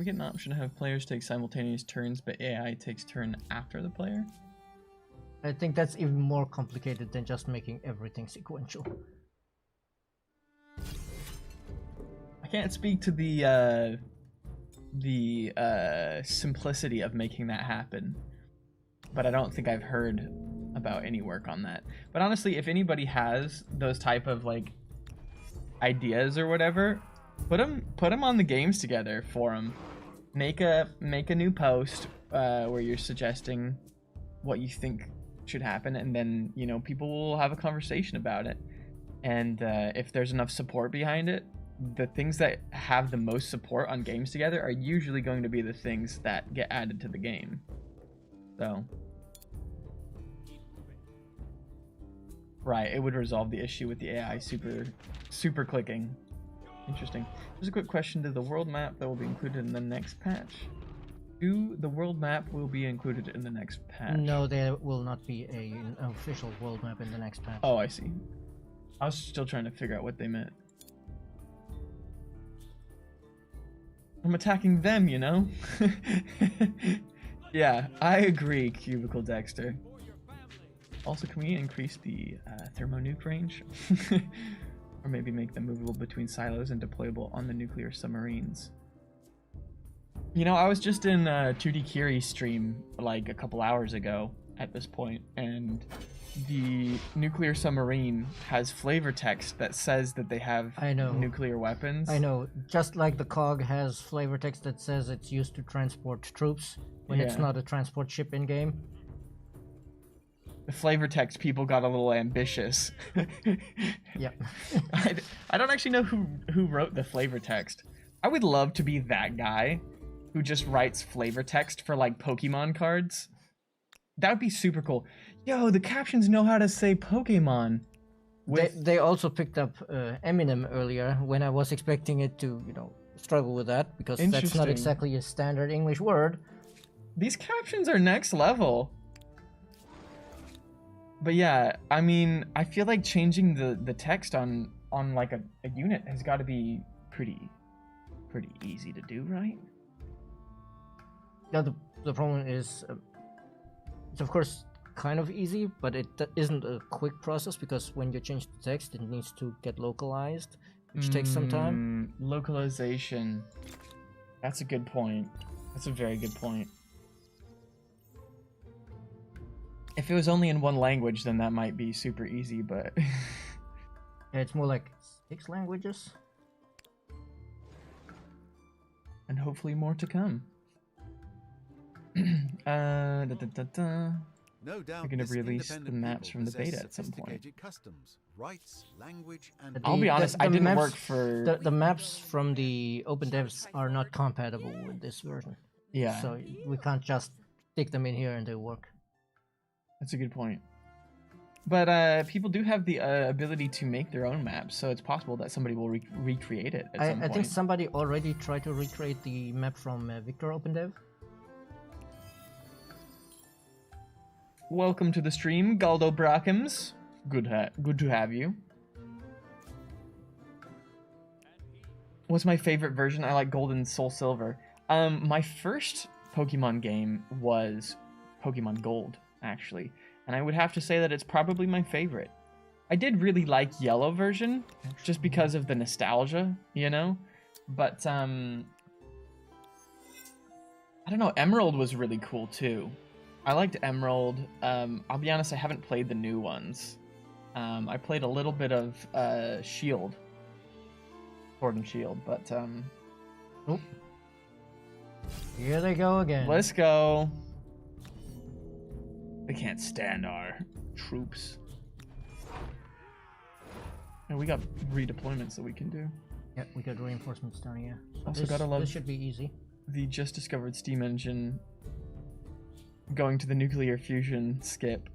We get an option to have players take simultaneous turns, but AI takes turn after the player. I think that's even more complicated than just making everything sequential. I can't speak to the simplicity of making that happen, but I don't think I've heard about any work on that. But honestly, if anybody has those type of like ideas or whatever, put them on the games together for them. Make a new post where you're suggesting what you think should happen, and then, you know, people will have a conversation about it. And if there's enough support behind it, the things that have the most support on games together are usually going to be the things that get added to the game. So, right, it would resolve the issue with the AI super clicking. Interesting. Just a quick question: to the world map that will be included in the next patch? The world map will be included in the next patch? No, there will not be an official world map in the next patch. Oh, I see. I was still trying to figure out what they meant. I'm attacking them, you know? Yeah, I agree, Cubicle Dexter. Also, can we increase the thermonuke range? Or maybe make them movable between silos and deployable on the nuclear submarines. You know, I was just in 2D Kiri's stream like a couple hours ago at this point, and the nuclear submarine has flavor text that says that they have nuclear weapons. I know, just like the COG has flavor text that says it's used to transport troops when it's not a transport ship in game. The flavor text people got a little ambitious. Yeah. I don't actually know who wrote the flavor text. I would love to be that guy who just writes flavor text for like Pokemon cards. That would be super cool. Yo, the captions know how to say Pokemon. They also picked up Eminem earlier when I was expecting it to, you know, struggle with that, because that's not exactly a standard English word. These captions are next level. But yeah, I mean, I feel like changing the text on like a unit has got to be pretty easy to do, right? Yeah, the problem is, it's of course kind of easy, but it isn't a quick process, because when you change the text, it needs to get localized, which takes some time. Localization. That's a good point. That's a very good point. If it was only in one language, then that might be super easy, but... Yeah, it's more like 6 languages. And hopefully more to come. Da, da, da, da. No doubt We're gonna this release the independent maps people from the possess beta at some point. sophisticated customs, rights, language, and I'll be honest, I didn't work for... The maps from the open devs are not compatible with this version. Yeah, So we can't just stick them in here and they work. that's a good point. But people do have the ability to make their own maps, so it's possible that somebody will recreate it at some I point. think somebody already tried to recreate the map from Victor OpenDev. Welcome to the stream, Galdo Brackams. Good to have you. What's my favorite version? I like Gold and Soul Silver. My first Pokemon game was Pokemon Gold, actually. And I would have to say that it's probably my favorite. I did really like Yellow version, just because of the nostalgia, you know? But, I don't know, Emerald was really cool, too. I liked Emerald. I'll be honest, I haven't played the new ones. I played a little bit of Shield. Sword and Shield, but, Oh. Here they go again. let's go. They can't stand our troops. And we got redeployments that we can do. Yep, we got reinforcements down here. So Also gotta love this should be easy. the just discovered steam engine going to the nuclear fusion skip.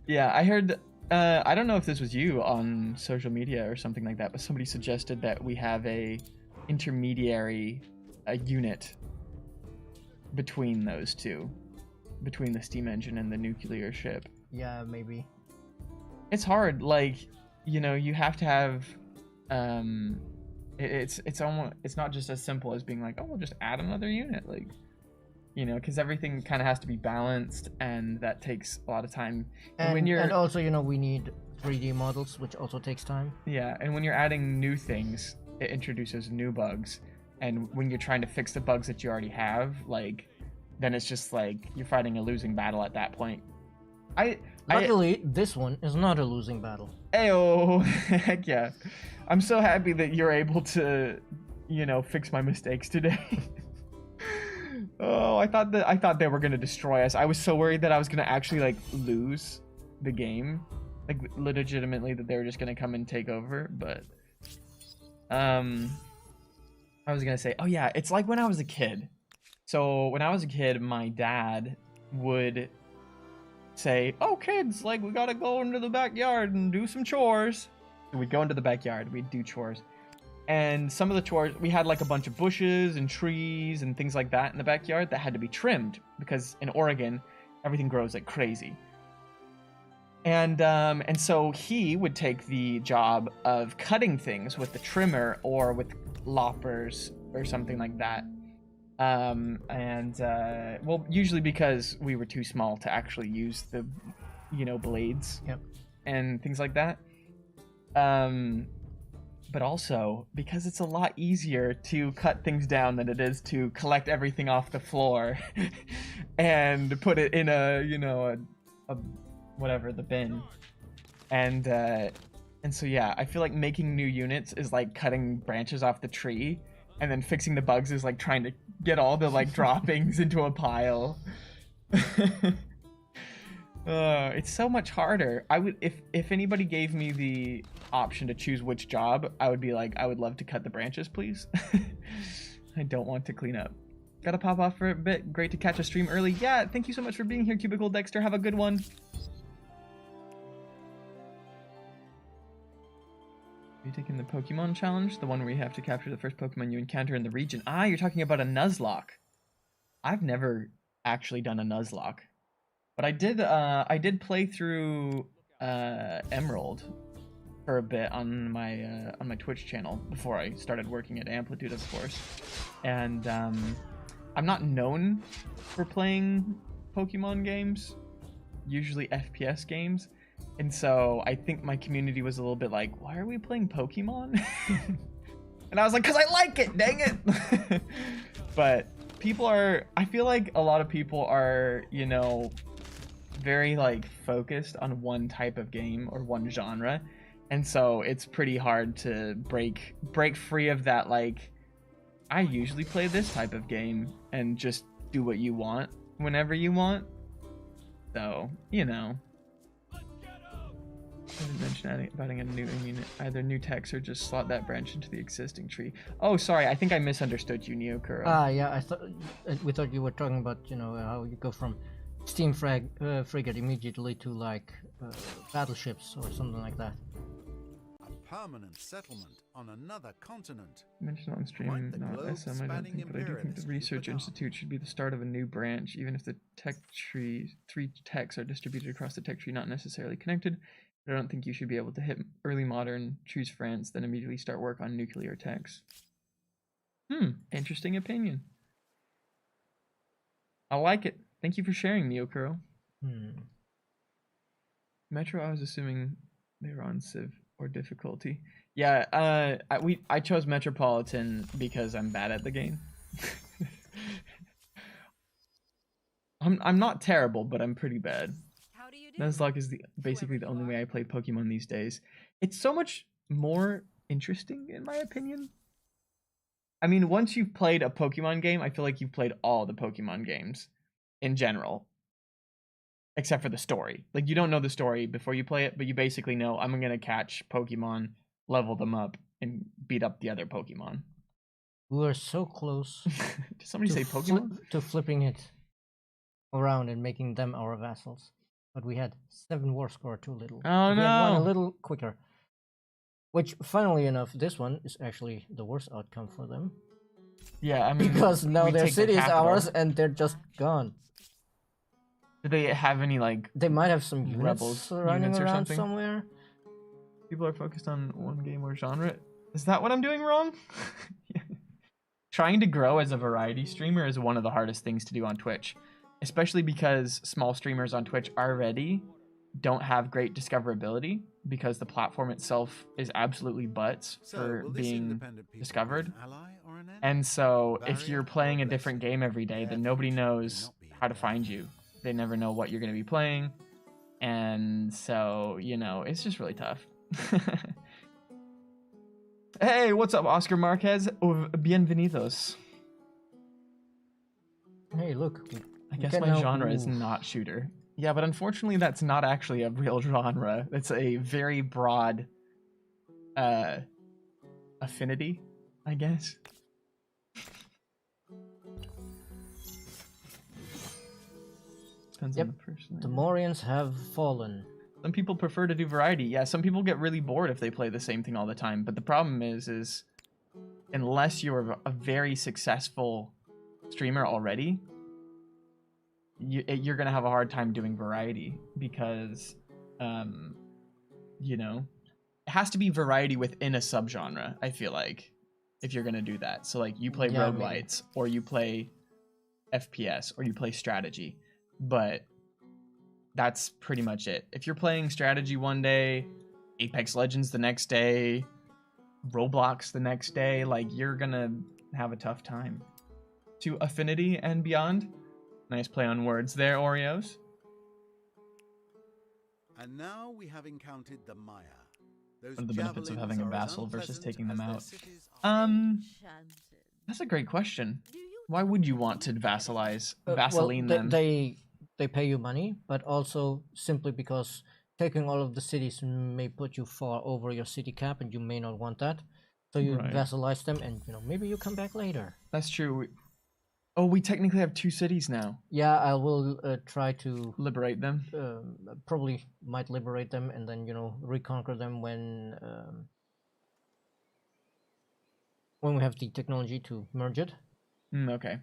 Yeah, I heard, I don't know if this was you on social media or something like that, but somebody suggested that we have a intermediary unit between those two. Between the steam engine and the nuclear ship. Yeah, maybe. It's hard, like, you know, you have to have, it's almost, it's not just as simple as being like, oh, we'll just add another unit, like, you know, because everything kind of has to be balanced, and that takes a lot of time. And, when you're, and also, you know, we need 3D models, which also takes time. yeah, and when you're adding new things, it introduces new bugs, and when you're trying to fix the bugs that you already have, like, then it's just like you're fighting a losing battle at that point. Luckily, this one is not a losing battle. Ayo, heck yeah. I'm so happy that you're able to, you know, fix my mistakes today. Oh, I thought they were gonna destroy us. I was so worried that I was gonna actually like lose the game, like legitimately that they were just gonna come and take over. But I was gonna say, oh yeah, it's like when I was a kid. So when I was a kid, my dad would say, oh kids, like we gotta go into the backyard and do some chores. So we'd go into the backyard, we'd do chores. And some of the chores, we had like a bunch of bushes and trees and things like that in the backyard that had to be trimmed because in Oregon, everything grows like crazy. And so he would take the job of cutting things with the trimmer or with loppers or something like that. Well, usually because we were too small to actually use the, you know, blades. Yep. And things like that. But also because it's a lot easier to cut things down than it is to collect everything off the floor and put it in a, you know, a whatever, the bin. And so yeah, I feel like making new units is like cutting branches off the tree. And then fixing the bugs is like trying to get all the like droppings into a pile. It's so much harder. I would, if anybody gave me the option to choose which job, I would be like, I would love to cut the branches, please. I don't want to clean up. Gotta pop off for a bit. Great to catch a stream early. Yeah, thank you so much for being here, Cubicle Dexter. Have a good one. Are you taking the Pokemon challenge? The one where you have to capture the first Pokemon you encounter in the region. Ah, you're talking about a Nuzlocke. I've never actually done a Nuzlocke. But I did play through Emerald for a bit on my Twitch channel before I started working at Amplitude, of course. And I'm not known for playing Pokemon games, usually FPS games. And so I think my community was a little bit like, why are we playing Pokemon? And I was like, because I like it, dang it. But people are, I feel like a lot of people are, you know, very like focused on one type of game or one genre. And so it's pretty hard to break free of that, like, I usually play this type of game and just do what you want whenever you want. So, you know. I didn't mention adding a new either new text or just slot that branch into the existing tree. Oh, sorry, I think I misunderstood you, Neokuro. Yeah, I thought we thought you were talking about, you know, how you go from steam frigate immediately to like battleships or something like that. A permanent settlement on another continent. Mentioned on stream, Quite the not globe SM, I don't spanning think, but I do think the imperialist research you've become. institute should be the start of a new branch, even if the tech tree, 3 techs are distributed across the tech tree, not necessarily connected. But I don't think you should be able to hit early modern, choose France, then immediately start work on nuclear techs. Interesting opinion. I like it. Thank you for sharing, Neokuro. Metro, I was assuming they were on Civ or difficulty. Yeah, I chose Metropolitan because I'm bad at the game. I'm not terrible, but I'm pretty bad. How do you do? Nuzlocke is basically the only way I play Pokemon these days. It's so much more interesting, in my opinion. I mean, once you've played a Pokemon game, I feel like you've played all the Pokemon games in general. Except for the story. Like, you don't know the story before you play it, but you basically know I'm going to catch Pokemon, level them up, and beat up the other Pokemon. We were so close. Did somebody say Pokemon? To flipping it around and making them our vassals. But we had 7 war score too little. Oh, we had one no. a little quicker. Which, funnily enough, this one is actually the worst outcome for them. Yeah, I mean... Because now their city is ours and they're just gone. Do they have any, like... They might have some rebels running units or around something? somewhere. People are focused on one game or genre. Is that what I'm doing wrong? Yeah. Trying to grow as a variety streamer is one of the hardest things to do on Twitch. Especially because small streamers on Twitch already don't have great discoverability because the platform itself is absolutely butts for being discovered. And so if you're playing a different game every day, then nobody knows how to find you. They never know what you're going to be playing. And so, you know, it's just really tough. Hey, what's up, Oscar Marquez? Bienvenidos. Hey, look. I guess my genre is not shooter. Yeah, but unfortunately that's not actually a real genre. It's a very broad affinity, I guess. Depends on the person. The Morians have fallen. Some people prefer to do variety. Yeah, some people get really bored if they play the same thing all the time. But the problem is unless you're a very successful streamer already, you're gonna have a hard time doing variety because, you know, it has to be variety within a subgenre. I feel like if you're gonna do that, so like you play roguelites or you play FPS or you play strategy, but that's pretty much it. If you're playing strategy one day, Apex Legends the next day, Roblox the next day, like you're gonna have a tough time. To affinity and beyond. Nice play on words there, Oreos. And now we have encountered the Maya. Those What are the benefits of having a vassal versus taking them out? Enchanted. That's a great question. Why would you want to vassalize, Well, vaseline them? they pay you money, but also simply because taking all of the cities may put you far over your city cap, and you may not want that. So you vassalize them, and you know maybe you come back later. That's true. Oh, we technically have 2 cities now. Yeah, I will try to liberate them. Probably might liberate them, and then you know reconquer them when we have the technology to merge it. Okay.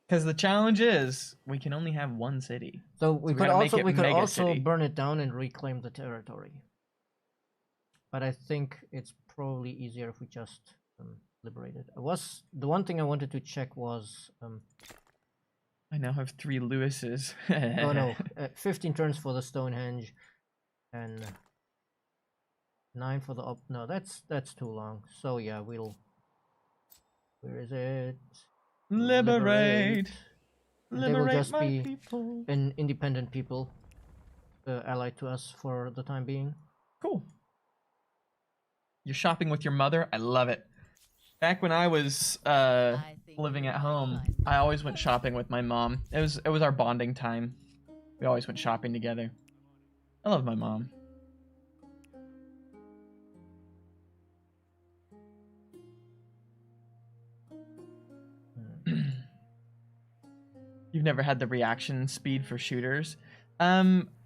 Because the challenge is we can only have 1 city. So we could also city. burn it down and reclaim the territory. But I think it's probably easier if we just liberate it. The one thing I wanted to check was I now have 3 Lewises. oh no, 15 turns for the Stonehenge and 9 for the no, that's too long. So yeah, we'll where is it? Liberate. They will just my be people. an independent people allied to us for the time being. Cool. You're shopping with your mother? I love it. Back when I was living at home, I always went shopping with my mom. It was our bonding time. We always went shopping together. I love my mom. You've never had the reaction speed for shooters?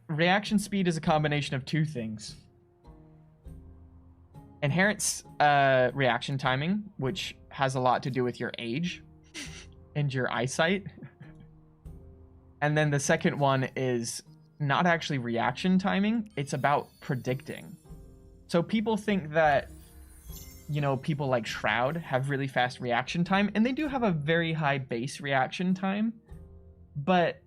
Reaction speed is a combination of two things. Inherent reaction timing, which has a lot to do with your age and your eyesight. And then the second one is not actually reaction timing, it's about predicting. So people think that, you know, people like Shroud have really fast reaction time, and they do have a very high base reaction time. But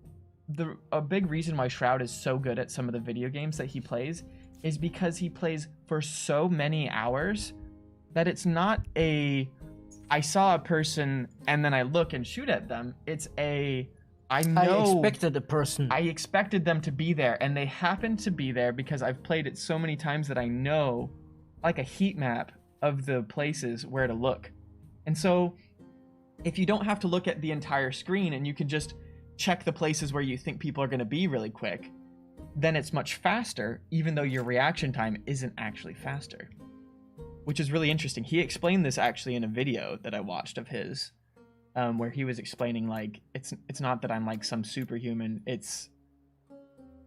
a big reason why Shroud is so good at some of the video games that he plays is because he plays for so many hours that it's not a I saw a person and then I look and shoot at them. It's a I expected a person. I expected them to be there, and they happen to be there because I've played it so many times that I know, like a heat map of the places where to look. And so if you don't have to look at the entire screen and you can just check the places where you think people are going to be really quick, then it's much faster, even though your reaction time isn't actually faster. Which is really interesting. He explained this actually in a video that I watched of his, where he was explaining, like, it's not that I'm like some superhuman, it's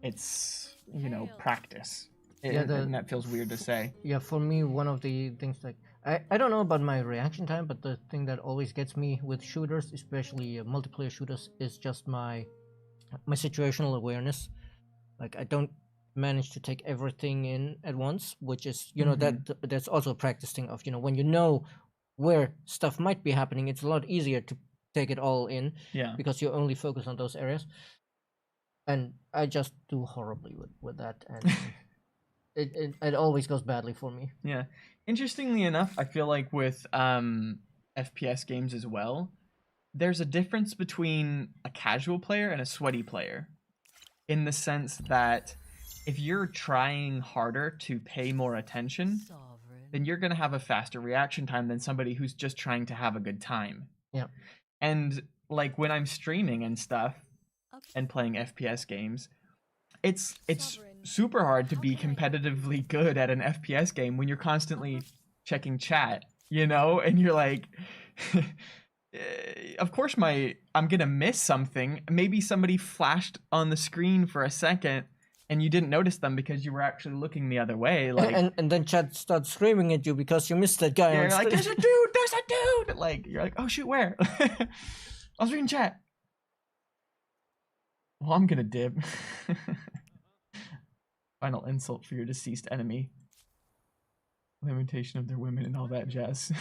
you know, practice. And that feels weird to say. Yeah, for me, one of the things, like, I don't know about my reaction time, but the thing that always gets me with shooters, especially multiplayer shooters, is just my situational awareness. Like, I don't manage to take everything in at once, which is, you know, that's also a practice thing of, you know, when you know where stuff might be happening, it's a lot easier to take it all in. Yeah. Because you only focus on those areas. And I just do horribly with that, and it always goes badly for me. Yeah. Interestingly enough, I feel like with FPS games as well, there's a difference between a casual player and a sweaty player, in the sense that if you're trying harder to pay more attention, then you're going to have a faster reaction time than somebody who's just trying to have a good time. Yeah. And like when I'm streaming and stuff and playing FPS games, it's super hard to be competitively good at an FPS game when you're constantly checking chat, you know, and you're like, of course I'm gonna miss something. Maybe somebody flashed on the screen for a second and you didn't notice them because you were actually looking the other way. Like, and then chat starts screaming at you because you missed that guy. Yeah, you're like, there's a dude. Like, you're like, oh shoot, where? I was reading chat. Well, I'm gonna dip. Final insult for your deceased enemy. Limitation of their women and all that jazz.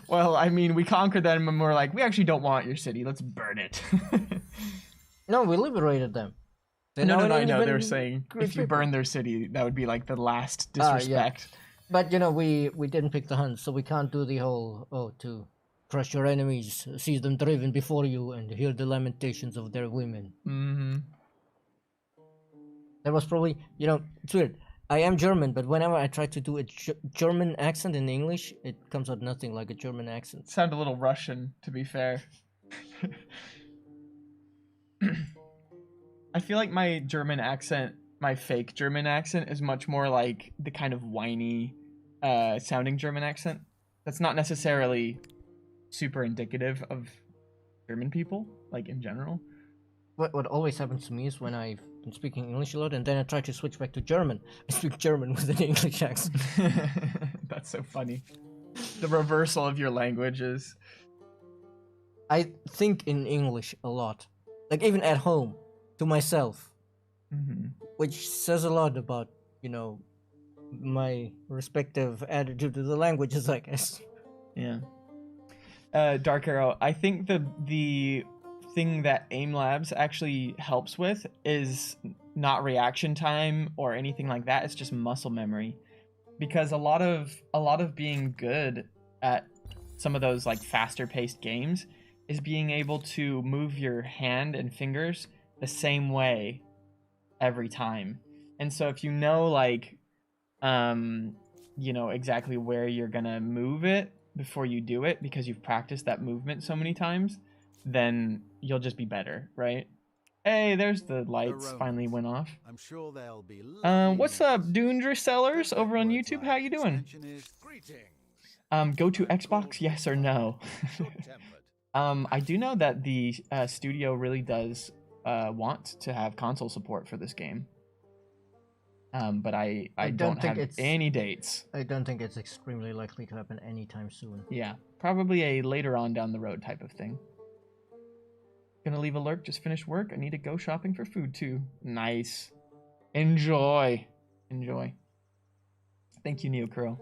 Well, I mean, we conquered them and we're like, we actually don't want your city. Let's burn it. No, we liberated them. No, I know. They were saying if you burn their city, that would be like the last disrespect. Yeah. But, you know, we didn't pick the Huns, so we can't do the whole, to crush your enemies, see them driven before you, and hear the lamentations of their women. Mm-hmm. That was probably, you know, it's weird. I am German, but whenever I try to do a German accent in English, it comes out nothing like a German accent. Sound a little Russian, to be fair. I feel like my German accent, my fake German accent, is much more like the kind of whiny sounding German accent. That's not necessarily super indicative of German people, like in general. What always happens to me is when I've been speaking English a lot and then I try to switch back to German, I speak German with an English accent. That's so funny. The reversal of your languages. I think in English a lot. Like even at home, to myself. Mm-hmm. Which says a lot about, you know, my respective attitude to the languages, I guess. Yeah. Dark Arrow, I think the thing that Aim Labs actually helps with is not reaction time or anything like that. It's just muscle memory, because a lot of being good at some of those like faster paced games is being able to move your hand and fingers the same way every time. And so if you know, like, you know exactly where you're gonna move it, before you do it because you've practiced that movement so many times, then you'll just be better, right? Hey, there's the lights finally went off. I'm sure they'll be What's up, Doondra Sellers over on YouTube? How you doing? Go to Xbox, yes or no? I do know that the studio really does want to have console support for this game. But I don't have any dates. I don't think it's extremely likely to happen anytime soon. Yeah, probably a later on down the road type of thing. Gonna leave a lurk, just finished work. I need to go shopping for food too. Nice. Enjoy. Enjoy. Thank you, Neocurl.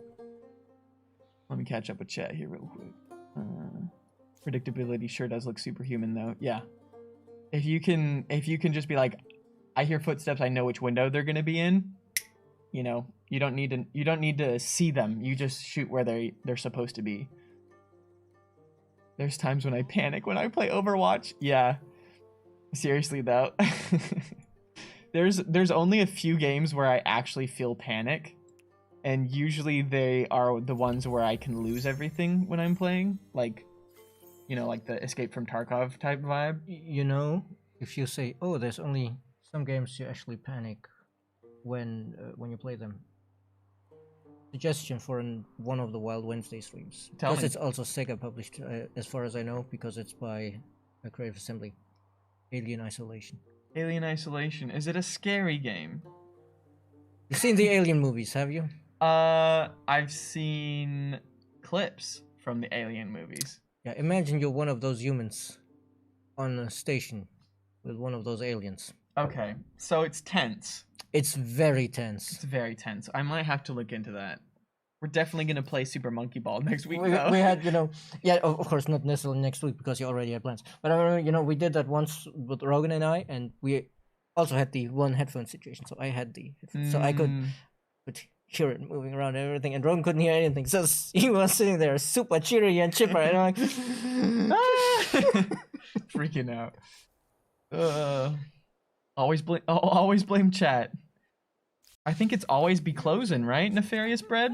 Let me catch up with chat here real quick. Predictability sure does look superhuman though. Yeah. If you can just be like, I hear footsteps, I know which window they're gonna be in. You know, you don't need to see them. You just shoot where they're supposed to be. There's times when I panic when I play Overwatch. Yeah. Seriously though. There's only a few games where I actually feel panic. And usually they are the ones where I can lose everything when I'm playing. Like, you know, like the Escape from Tarkov type vibe. You know, if you say, oh, there's only some games you actually panic when you play them. Suggestion for one of the Wild Wednesday streams. Because it's also Sega published, as far as I know, because it's by a Creative Assembly. Alien Isolation. Alien Isolation. Is it a scary game? You've seen the Alien movies, have you? I've seen clips from the Alien movies. Yeah, imagine you're one of those humans on a station with one of those aliens. Okay, so it's tense. It's very tense. It's very tense. I might have to look into that. We're definitely going to play Super Monkey Ball next week, we had, you know, yeah, of course, not necessarily next week because you already had plans. But I remember, you know, we did that once with Rogan and I, and we also had the one headphone situation. So I had the headphones, so I could hear it moving around and everything, and Rogan couldn't hear anything. So he was sitting there super cheery and chipper, and I'm like, freaking out. Always blame chat. I think it's always be closing, right? Nefarious Bread?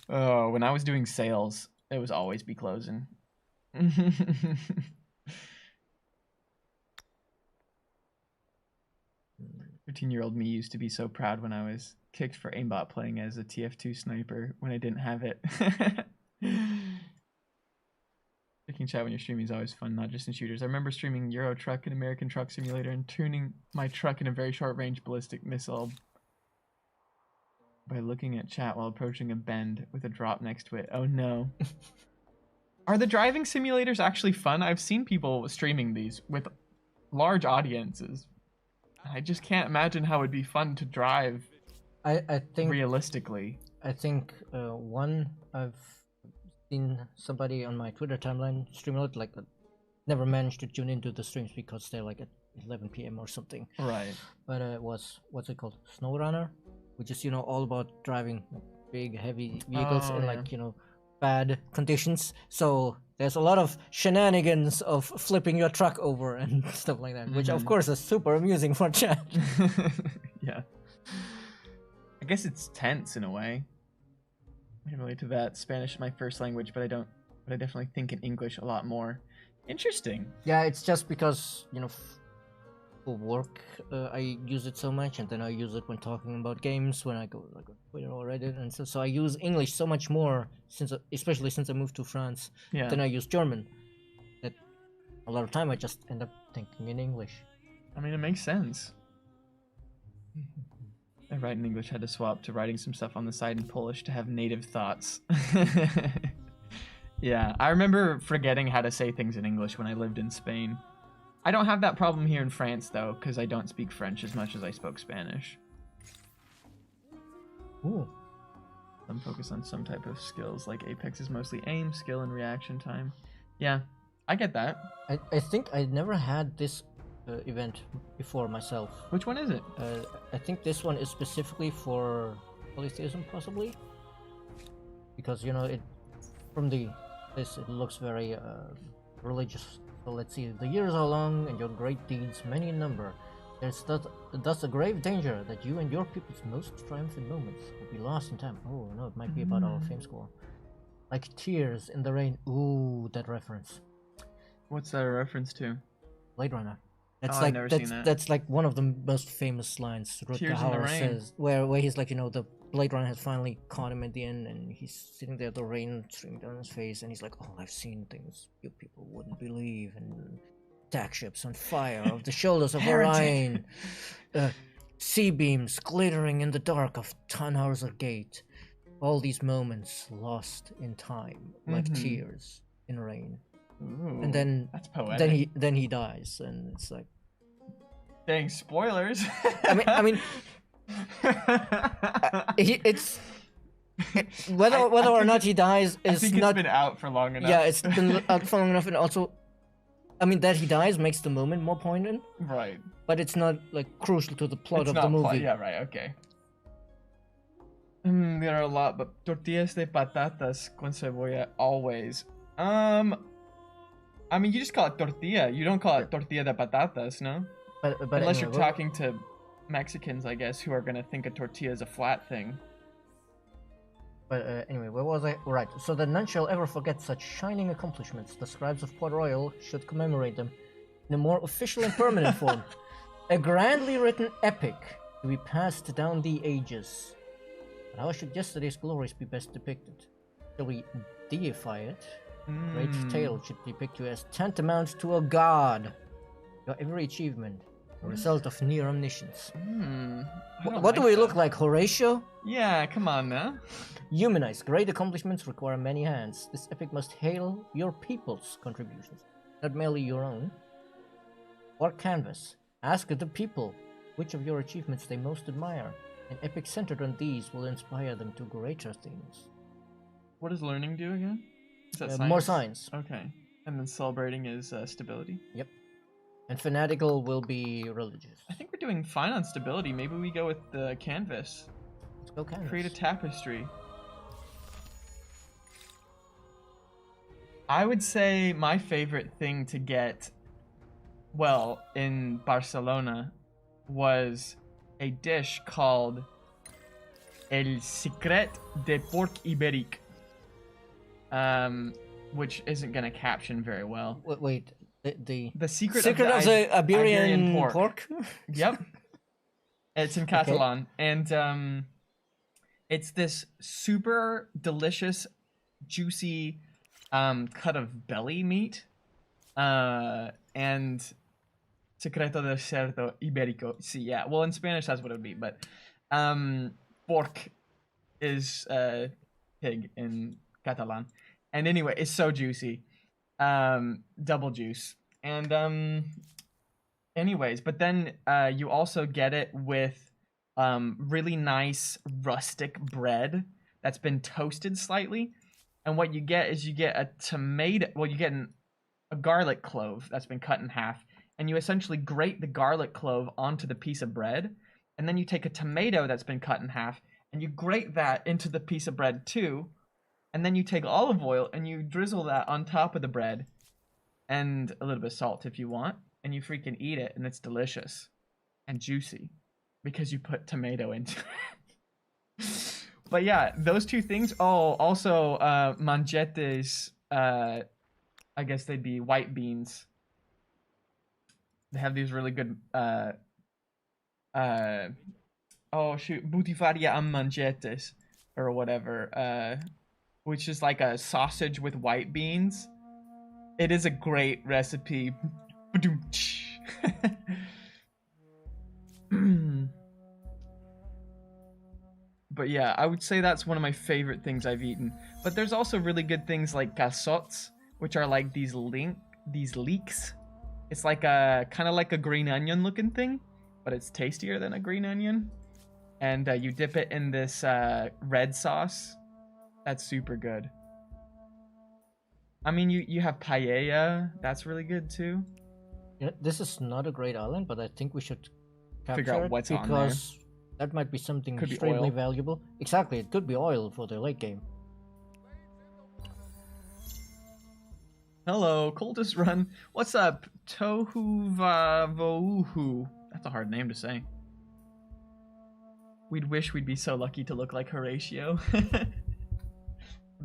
Oh, when I was doing sales, it was always be closing. 13-year-old me used to be so proud when I was kicked for aimbot playing as a TF2 sniper when I didn't have it. Picking chat when you're streaming is always fun, not just in shooters. I remember streaming Euro Truck and American Truck Simulator and tuning my truck in a very short-range ballistic missile by looking at chat while approaching a bend with a drop next to it. Oh no. Are the driving simulators actually fun? I've seen people streaming these with large audiences. I just can't imagine how it'd be fun to drive I think realistically. I think one I've seen somebody on my Twitter timeline stream it, like never managed to tune into the streams because they're like at 11 p.m. or something. Right. But it was, what's it called? SnowRunner, which is, you know, all about driving big heavy vehicles in like, you know, bad conditions. So there's a lot of shenanigans of flipping your truck over and stuff like that, which of course is super amusing for chat. Yeah. I guess it's tense in a way. I can relate to that. Spanish is my first language, but I definitely think in English a lot more. Interesting. Yeah, it's just because, you know, for work I use it so much, and then I use it when talking about games, when I go like on Twitter or Reddit, and so I use English so much more especially since I moved to France. Yeah. Then I use German. That a lot of time I just end up thinking in English. I mean, it makes sense. I write in English, had to swap to writing some stuff on the side in Polish to have native thoughts. Yeah, I remember forgetting how to say things in English when I lived in Spain. I don't have that problem here in France, though, because I don't speak French as much as I spoke Spanish. Ooh. I'm focused on some type of skills, like Apex is mostly aim, skill, and reaction time. Yeah, I get that. I think I never had this event before myself. Which one is it? I think this one is specifically for polytheism, possibly, because, you know, it looks very religious. So let's see, the years are long and your great deeds many in number. There's thus a grave danger that you and your people's most triumphant moments will be lost in time. Oh no, it might be about our fame score. Like tears in the rain. Ooh, that reference. What's that a reference to? Blade Runner. That's I've like never seen that. that's like one of the most famous lines Rutger Tears in the Hauer rain. says, where he's like, the Blade Runner has finally caught him at the end, and he's sitting there, the rain streaming down his face, and he's like, "Oh, I've seen things you people wouldn't believe, and attack ships on fire off the shoulders of Orion, sea beams glittering in the dark of Tannhauser Gate, all these moments lost in time, like tears in rain." Ooh, And then that's poetic. then he dies, and it's like, Dang, spoilers. I mean, it's whether or not he dies I is think not. it's been out for long enough. Yeah, it's been out for long enough, and also, I mean, that he dies makes the moment more poignant, right. but it's not like crucial to the plot It's of not the movie. plot. Yeah, right. Okay. There are a lot, but tortillas de patatas con cebolla always. I mean, you just call it tortilla. You don't call it tortilla de patatas, no? But Unless anyway, you're talking to Mexicans, I guess, who are gonna think a tortilla is a flat thing. But anyway, where was I? Right. So that none shall ever forget such shining accomplishments. The scribes of Port Royal should commemorate them in a more official and permanent form. A grandly written epic to be passed down the ages. But how should yesterday's glories be best depicted? Shall we deify it? Great tale should depict you as tantamount to a god. Your every achievement, a result of near omniscience. What do we look like, Horatio? Yeah, come on now. Humanize. Great accomplishments require many hands. This epic must hail your people's contributions, not merely your own. Or canvas. Ask the people which of your achievements they most admire. An epic centered on these will inspire them to greater things. What does learning do again? Is that More science. Okay. And then celebrating is stability. Yep. And fanatical will be religious. I think we're doing fine on stability. Maybe we go with the canvas. Let's go canvas. Create a tapestry. I would say my favorite thing to get, well, in Barcelona, was a dish called El Secret de Porc Ibéric, which isn't gonna caption very well. Wait, the secret of the Iberian pork? Yep. It's in Catalan, and it's this super delicious, juicy cut of belly meat, and secreto de cerdo ibérico. See, yeah. Well, in Spanish that's what it would be, but pork is pig in Catalan. And anyway, it's so juicy, double juice, and anyways, but then you also get it with really nice rustic bread that's been toasted slightly. And what you get is you get a tomato. Well, you get a garlic clove that's been cut in half, and you essentially grate the garlic clove onto the piece of bread, and then you take a tomato that's been cut in half, and you grate that into the piece of bread too, and then you take olive oil and you drizzle that on top of the bread, and a little bit of salt if you want, and you freaking eat it, and it's delicious and juicy because you put tomato into it. But yeah, those two things. Oh, also manjetes. I guess they'd be white beans. They have these really good. Oh shoot, butifarra amb manjetes or whatever. Which is like a sausage with white beans. It is a great recipe. But yeah, I would say that's one of my favorite things I've eaten. But there's also really good things like cassots, which are like these leeks. It's like a kind of like a green onion looking thing, but it's tastier than a green onion. And you dip it in this red sauce. That's super good. I mean, you have paella. That's really good too. Yeah, this is not a great island, but I think we should Figure out capture it what's on because that might be something Could be extremely oil. valuable. Exactly, it could be oil for the late game. Hello, Hello, Coldest Run. What's up? Tohu Vavouhu. That's a hard name to say. We'd wish we'd be so lucky to look like Horatio.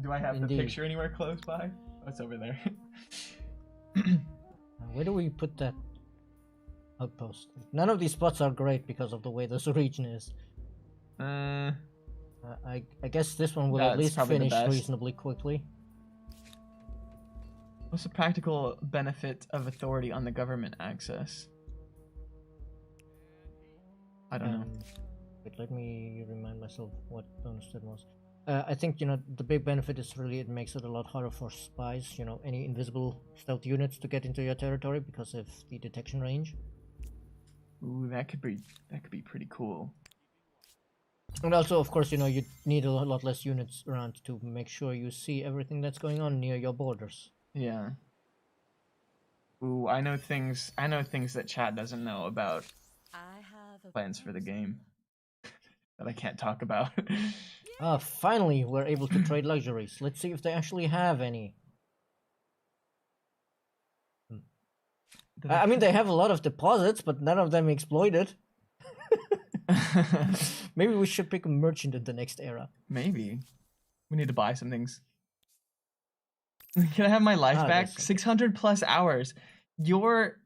Do I have Indeed. the picture anywhere close by? Oh, it's over there. Where do we put that outpost? None of these spots are great because of the way this region is. I guess this one will at That's least probably the finish best. reasonably quickly. What's the practical benefit of authority on the government access? I don't know. Wait, let me remind myself what bonus that was. I think, you know, the big benefit is really it makes it a lot harder for spies, you know, any invisible stealth units to get into your territory because of the detection range. Ooh, that could be pretty cool. And also, of course, you know, you need a lot less units around to make sure you see everything that's going on near your borders. Yeah. Ooh, I know things that chat doesn't know about I have a plans for the game that I can't talk about. Ah, finally, we're able to trade luxuries. Let's see if they actually have any. I mean, they have a lot of deposits, but none of them exploited. Maybe we should pick a merchant in the next era. Maybe. We need to buy some things. Can I have my life back? there's something. 600 plus hours. You're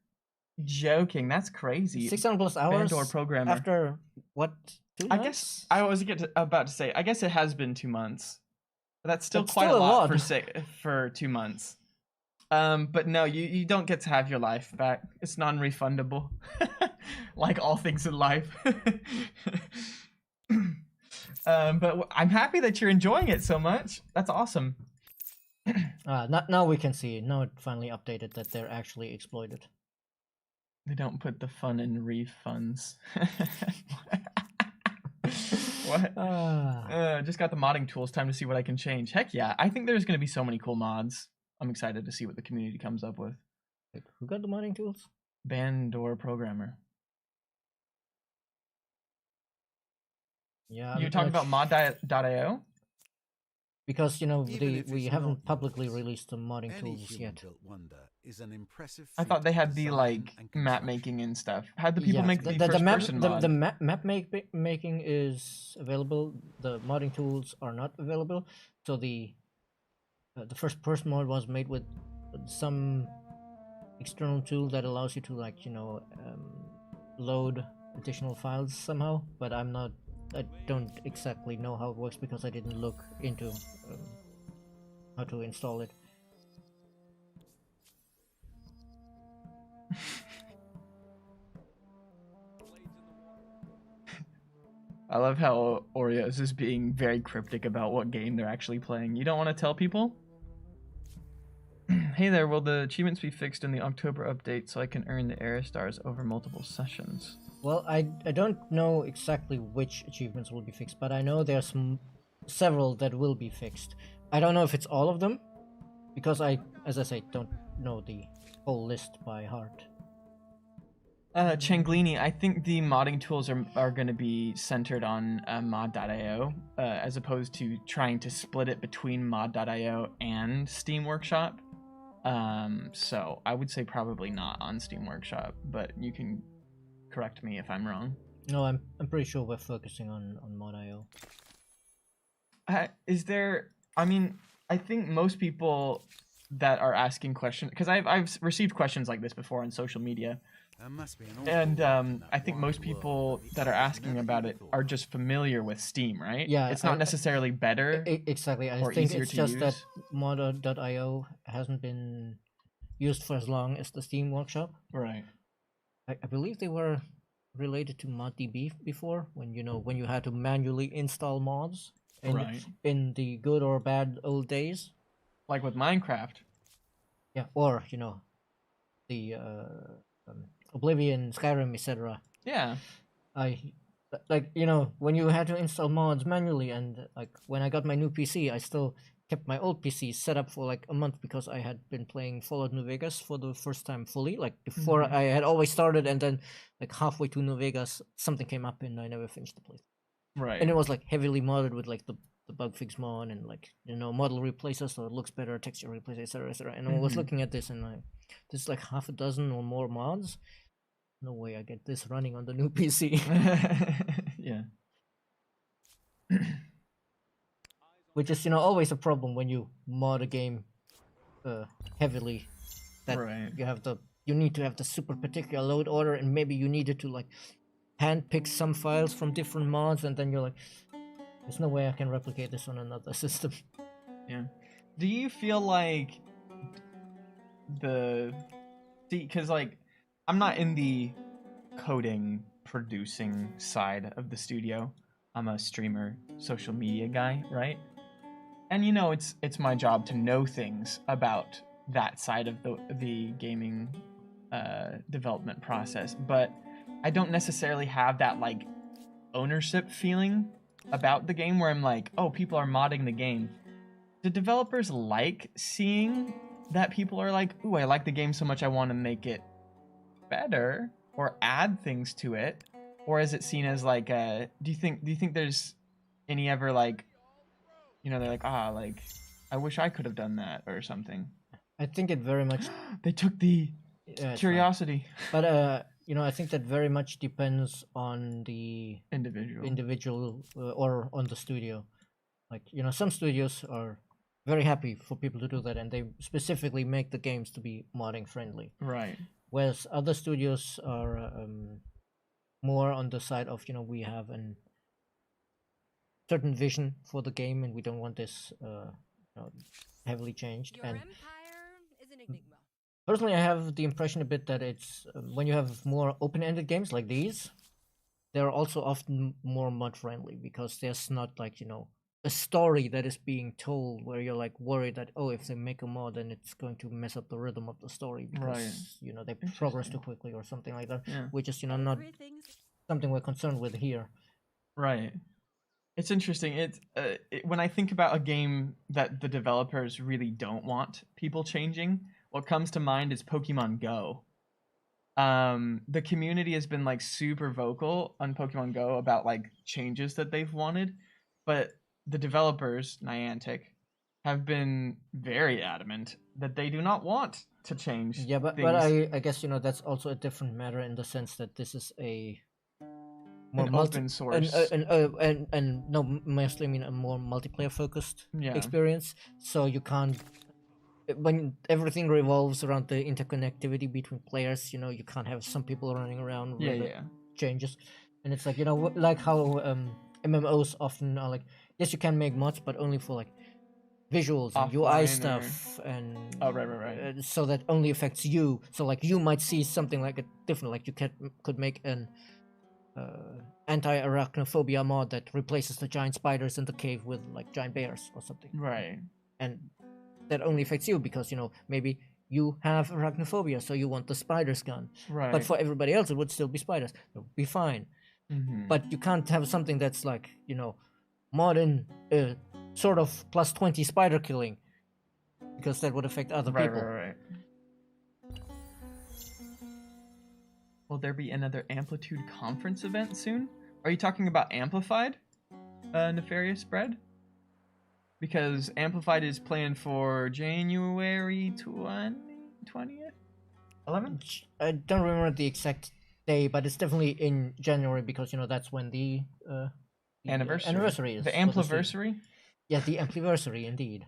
joking. That's crazy. 600 plus hours Bandor programmer. after what? 2 I months? guess I was about to say. I guess it has been 2 months. But that's still That's quite still a a lot lot. for 2 months. But no, you don't get to have your life back. It's non-refundable, like all things in life. But I'm happy that you're enjoying it so much. That's awesome. Now we can see. Now it finally updated that they're actually exploited. They don't put the fun in refunds. What? Just got the modding tools. Time to see what I can change. Heck yeah. I think there's going to be so many cool mods. I'm excited to see what the community comes up with. Wait, who got the modding tools? Bandor programmer. Yeah, You're talking about mod.io? because, you know, Even if we it's haven't not publicly yours, released the modding Any tools yet. human-built wonder is an impressive I feat thought they of had the design like and map construction. making and stuff. How'd the people Yeah, make the first person mod? the map making is available. The modding tools are not available. So the first person mod was made with some external tool that allows you to, like, you know, load additional files somehow. But I don't exactly know how it works because I didn't look into how to install it. I love how Oreos is being very cryptic about what game they're actually playing. You don't want to tell people? Hey there, will the achievements be fixed in the October update so I can earn the Era Stars over multiple sessions? Well, I don't know exactly which achievements will be fixed, but I know there's several that will be fixed. I don't know if it's all of them, because as I say, don't know the whole list by heart. Changlini, I think the modding tools are going to be centered on mod.io, as opposed to trying to split it between mod.io and Steam Workshop. So I would say probably not on Steam Workshop, but you can correct me if I'm wrong. No, I'm pretty sure we're focusing on mod.io. Is there? I mean, I think most people that are asking questions, because I've received questions like this before on social media. There must be an awful And lot in that I think wide most world people of that are each asking never about even it thought are of. just familiar with Steam, right? Yeah, It's not necessarily better. Exactly. I or think easier it's to just that use. mod.io hasn't been used for as long as the Steam Workshop. Right. I believe they were related to ModDB before, when you had to manually install mods Right. in the good or bad old days. Like with Minecraft. Yeah, or the Oblivion, Skyrim, etc. Yeah. When you had to install mods manually, and like when I got my new PC, I still kept my old PC set up for like a month because I had been playing Fallout New Vegas for the first time fully. Like before, Mhm. I had always started, and then like halfway to New Vegas, something came up, and I never finished the play. Right. And it was like heavily modded with like the bug fix mod and like model replacer, so it looks better, texture replacer, etc., etc. And I was Mhm. looking at this, and there's like half a dozen or more mods. no way I get this running on the new PC. Yeah. Which is always a problem when you mod a game heavily. That Right. you need to have the super particular load order, and maybe you needed to like handpick some files from different mods, and then you're like, there's no way I can replicate this on another system. Yeah. Do you feel like because like I'm not in the coding producing side of the studio. I'm a streamer, social media guy, right? And it's my job to know things about that side of the gaming development process, but I don't necessarily have that like ownership feeling about the game where I'm like, oh, people are modding the game. Do developers like seeing that people are like, ooh, I like the game so much I want to make it better or add things to it? Or is it seen as like do you think there's any ever like, they're like, like I wish I could have done that or something? I think it very much They took the it's fine. curiosity. But I think that very much depends on the individual or on the studio. Like some studios are very happy for people to do that, and they specifically make the games to be modding friendly. Right. Whereas other studios are more on the side of we have a certain vision for the game, and we don't want this heavily changed. Your And empire is an enigma. personally, I have the impression a bit that it's when you have more open-ended games like these, they're also often more mod friendly because there's not like a story that is being told where you're like worried that if they make a mod then it's going to mess up the rhythm of the story because they progress too quickly or something like that, Yeah. which is not Everything's something we're concerned with here. Right. It's interesting. When I think about a game that the developers really don't want people changing, what comes to mind is Pokemon Go. The community has been like super vocal on Pokemon Go about like changes that they've wanted, but the developers, Niantic, have been very adamant that they do not want to change. Yeah, but things. I guess that's also a different matter in the sense that this is a An open source. and no, mostly I mean a more multiplayer focused Yeah. experience. So you can't when everything revolves around the interconnectivity between players. You can't have some people running around with the changes, and it's like like how MMOs often are like, yes, you can make mods, but only for like visuals and UI stuff, and right. so that only affects you. So like you might see something like a different, like you could make an anti-arachnophobia mod that replaces the giant spiders in the cave with like giant bears or something. Right. And that only affects you because maybe you have arachnophobia, so you want the spiders gone. Right. But for everybody else, it would still be spiders. It would be fine. Mm-hmm. But you can't have something that's like modern sort of plus 20 spider killing, because that would affect other people. Right. Will there be another Amplitude conference event soon? Are you talking about Amplified, Nefarious Spread? Because Amplified is planned for January 20th? 11th? I don't remember the exact day, but it's definitely in January because that's when the anniversary is. The Ampliversary? Yeah, the Ampliversary, indeed.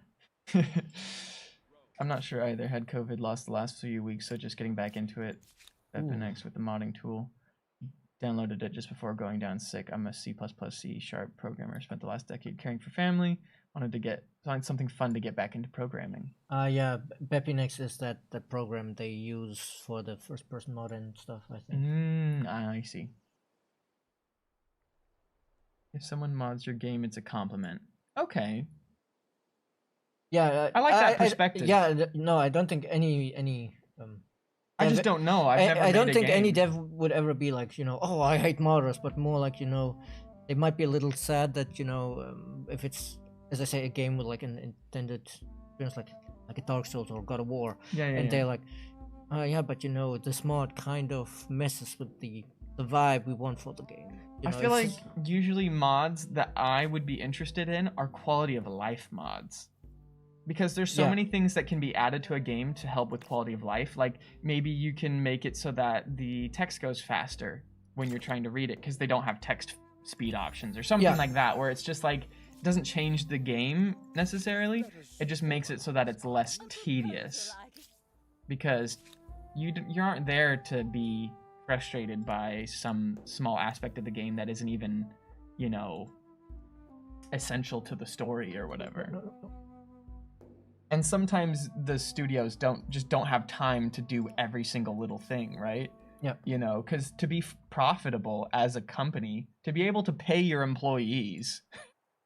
I'm not sure either. Had COVID, lost the last few weeks, so just getting back into it. FNX with the modding tool. Downloaded it just before going down sick. I'm a C++ C# programmer. Spent the last decade caring for family. Wanted to find something fun to get back into programming. Yeah, Bepinex is that program they use for the first-person mod and stuff, I think. I see. If someone mods your game, it's a compliment. Okay. Yeah, I like that perspective. No, I don't think any I just don't know. I don't think any dev would ever be like, oh, I hate modders, but more like, they might be a little sad that, if it's, as I say, a game with like an intended experience like a Dark Souls or God of War, they're like, yeah, but this mod kind of messes with the vibe we want for the game. I feel like usually mods that I would be interested in are quality of life mods. because there's so Yeah. many things that can be added to a game to help with quality of life. Like maybe you can make it so that the text goes faster when you're trying to read it because they don't have text speed options or something Yeah. like that, where it's just like it doesn't change the game necessarily. It just makes it so that it's less tedious because you aren't there to be frustrated by some small aspect of the game that isn't even, you know, essential to the story or whatever. And sometimes the studios don't have time to do every single little thing, right? Yeah. You know, because to be profitable as a company, to be able to pay your employees,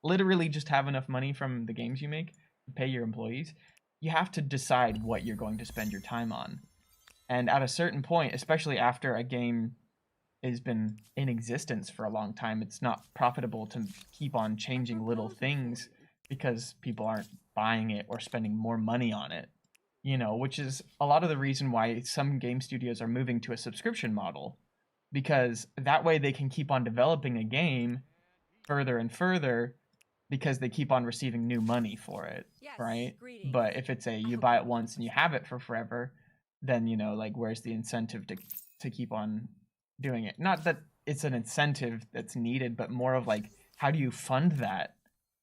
literally just have enough money from the games you make to pay your employees, you have to decide what you're going to spend your time on. And at a certain point, especially after a game has been in existence for a long time, it's not profitable to keep on changing little things because people aren't buying it or spending more money on it, you know, which is a lot of the reason why some game studios are moving to a subscription model, because that way they can keep on developing a game further and further because they keep on receiving new money for it, Yes, right? greetings. But if it's you buy it once and you have it for forever, then, you know, like where's the incentive to keep on doing it? Not that it's an incentive that's needed, but more of like, how do you fund that?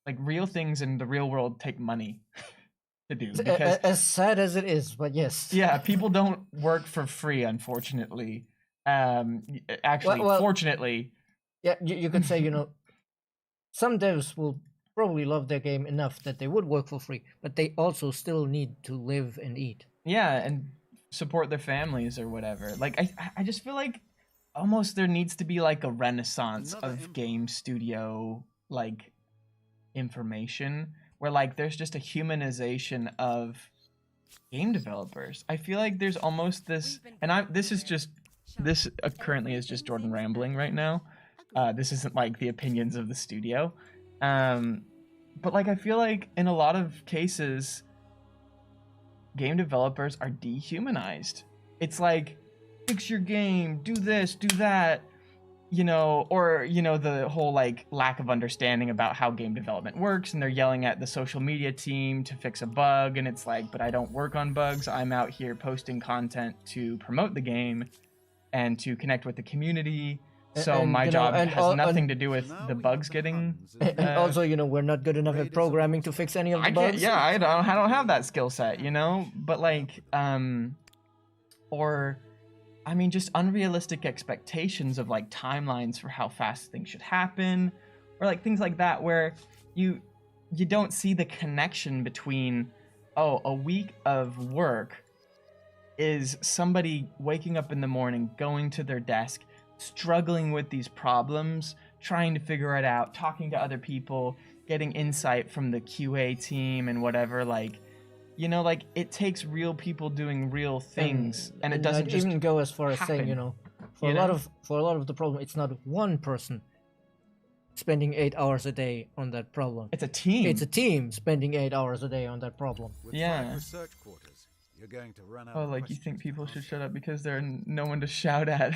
Like real things in the real world take money to do because As sad as it is, but yes. yeah, people don't work for free, unfortunately. Actually, Well- fortunately, Yeah, you could say, you know, some devs will probably love their game enough that they would work for free, but they also still need to live and eat. yeah, and support their families or whatever. Like I just feel like almost there needs to be like a renaissance Another of input. game studio like information where like there's just a humanization of game developers. I feel like there's almost this, and this is just this currently is just Jordan rambling right now. This isn't like the opinions of the studio, but like I feel like in a lot of cases, game developers are dehumanized. It's like, fix your game, do this, do that, you know, or, you know, the whole like lack of understanding about how game development works, and they're yelling at the social media team to fix a bug, and it's like, but I don't work on bugs. I'm out here posting content to promote the game and to connect with the community. So And, my you know, job and has nothing to do with Now the we bugs have the getting. funds in And Uh, also, you know, we're not good enough at programming to fix any of the I can't. bugs. Yeah, I don't have that skill set, you know. But like, or, I mean, just unrealistic expectations of like timelines for how fast things should happen, or like things like that, where you don't see the connection between, oh, a week of work is somebody waking up in the morning, going to their desk, struggling with these problems, trying to figure it out, talking to other people, getting insight from the QA team and whatever. Like, you know, like it takes real people doing real things, and it doesn't I'd just even go as far as saying, happen, you know, for you a lot know? of the problem, it's not one person spending 8 hours a day on that problem. It's a team. It's a team spending 8 hours a day on that problem. With Yeah. 5 research quarters, you're going to run out Oh, of like you think questions to people should ask. shut up because there's no one to shout at.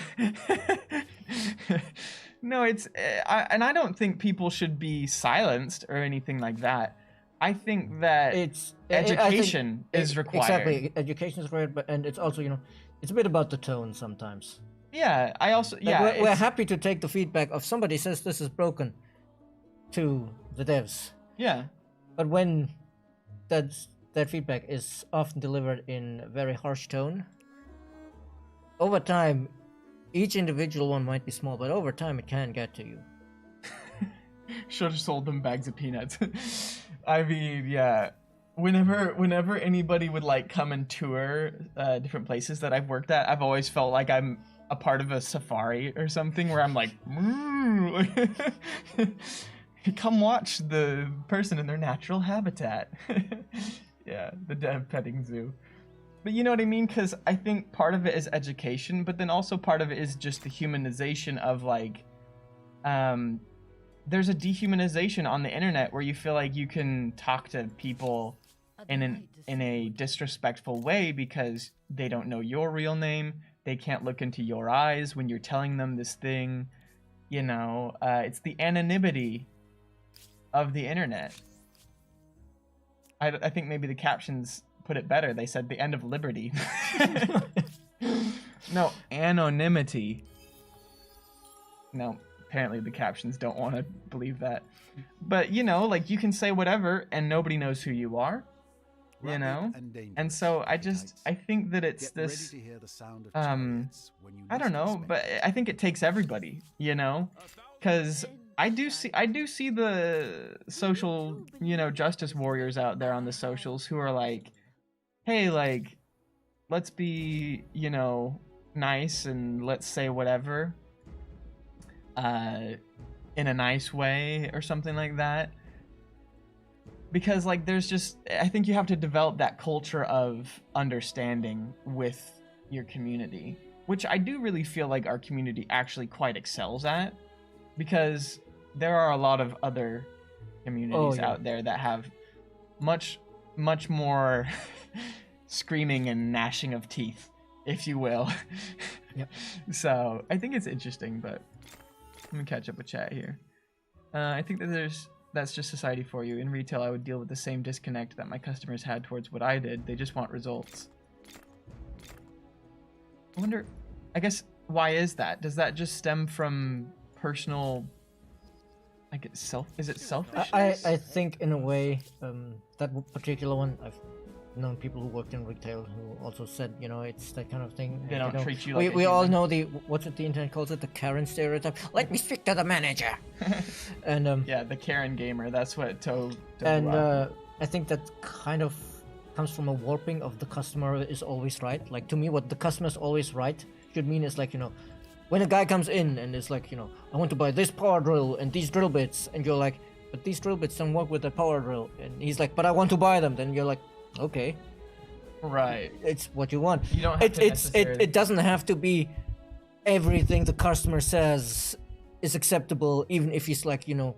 No, it's and I don't think people should be silenced or anything like that. I think that It's education is required. Exactly, education is required, but and it's also, you know, it's a bit about the tone sometimes. Yeah, I also Like, yeah. we're it's- happy to take the feedback of somebody says this is broken to the devs, yeah. but when that feedback is often delivered in a very harsh tone, over time, each individual one might be small, but over time it can get to you. Should have sold them bags of peanuts. I mean, yeah. Whenever anybody would like come and tour different places that I've worked at, I've always felt like I'm a part of a safari or something where I'm like, "Moo." Come watch the person in their natural habitat. Yeah, the dev petting zoo. But you know what I mean? Because I think part of it is education, but then also part of it is just the humanization of like, there's a dehumanization on the internet where you feel like you can talk to people in a disrespectful way because they don't know your real name. They can't look into your eyes when you're telling them this thing. You know, it's the anonymity of the internet. I think maybe the captions put it better. They said the end of liberty. No, anonymity. No, apparently the captions don't want to believe that. But, you know, like, you can say whatever and nobody knows who you are, you Rapid know? and dangerous. And so I Type. think that it's Get this, ready to hear the sound of chariots when you I don't least know, expect but it. I think it takes everybody, you know? Because I do see the social, you know, justice warriors out there on the socials who are like, hey, like, let's be, you know, nice and let's say whatever in a nice way or something like that. Because, like, there's just, I think you have to develop that culture of understanding with your community, which I do really feel like our community actually quite excels at, because there are a lot of other communities out there that have much more screaming and gnashing of teeth, if you will. Yep. So I think it's interesting, but let me catch up with chat here. I think that that's just society for you. In retail, I would deal with the same disconnect that my customers had towards what I did. They just want results. I wonder, I guess, why is that? Does that just stem from personal, like, is it selfishness? I think in a way, that particular one, I've known people who worked in retail who also said, you know, it's that kind of thing. They you don't know, treat you like a we all human. know the, what's it the internet calls it, the Karen stereotype. Let me speak to the manager. And Yeah, the Karen gamer, that's what I think that kind of comes from a warping of the customer is always right. Like, to me, what the customer is always right should mean is, like, you know, when a guy comes in and is like, you know, I want to buy this power drill and these drill bits, and you're like, but these drill bits don't work with the power drill, and he's like, but I want to buy them, then you're like, okay, right. it's what you want. You don't have to necessarily... It doesn't have to be everything the customer says is acceptable, even if he's, like, you know,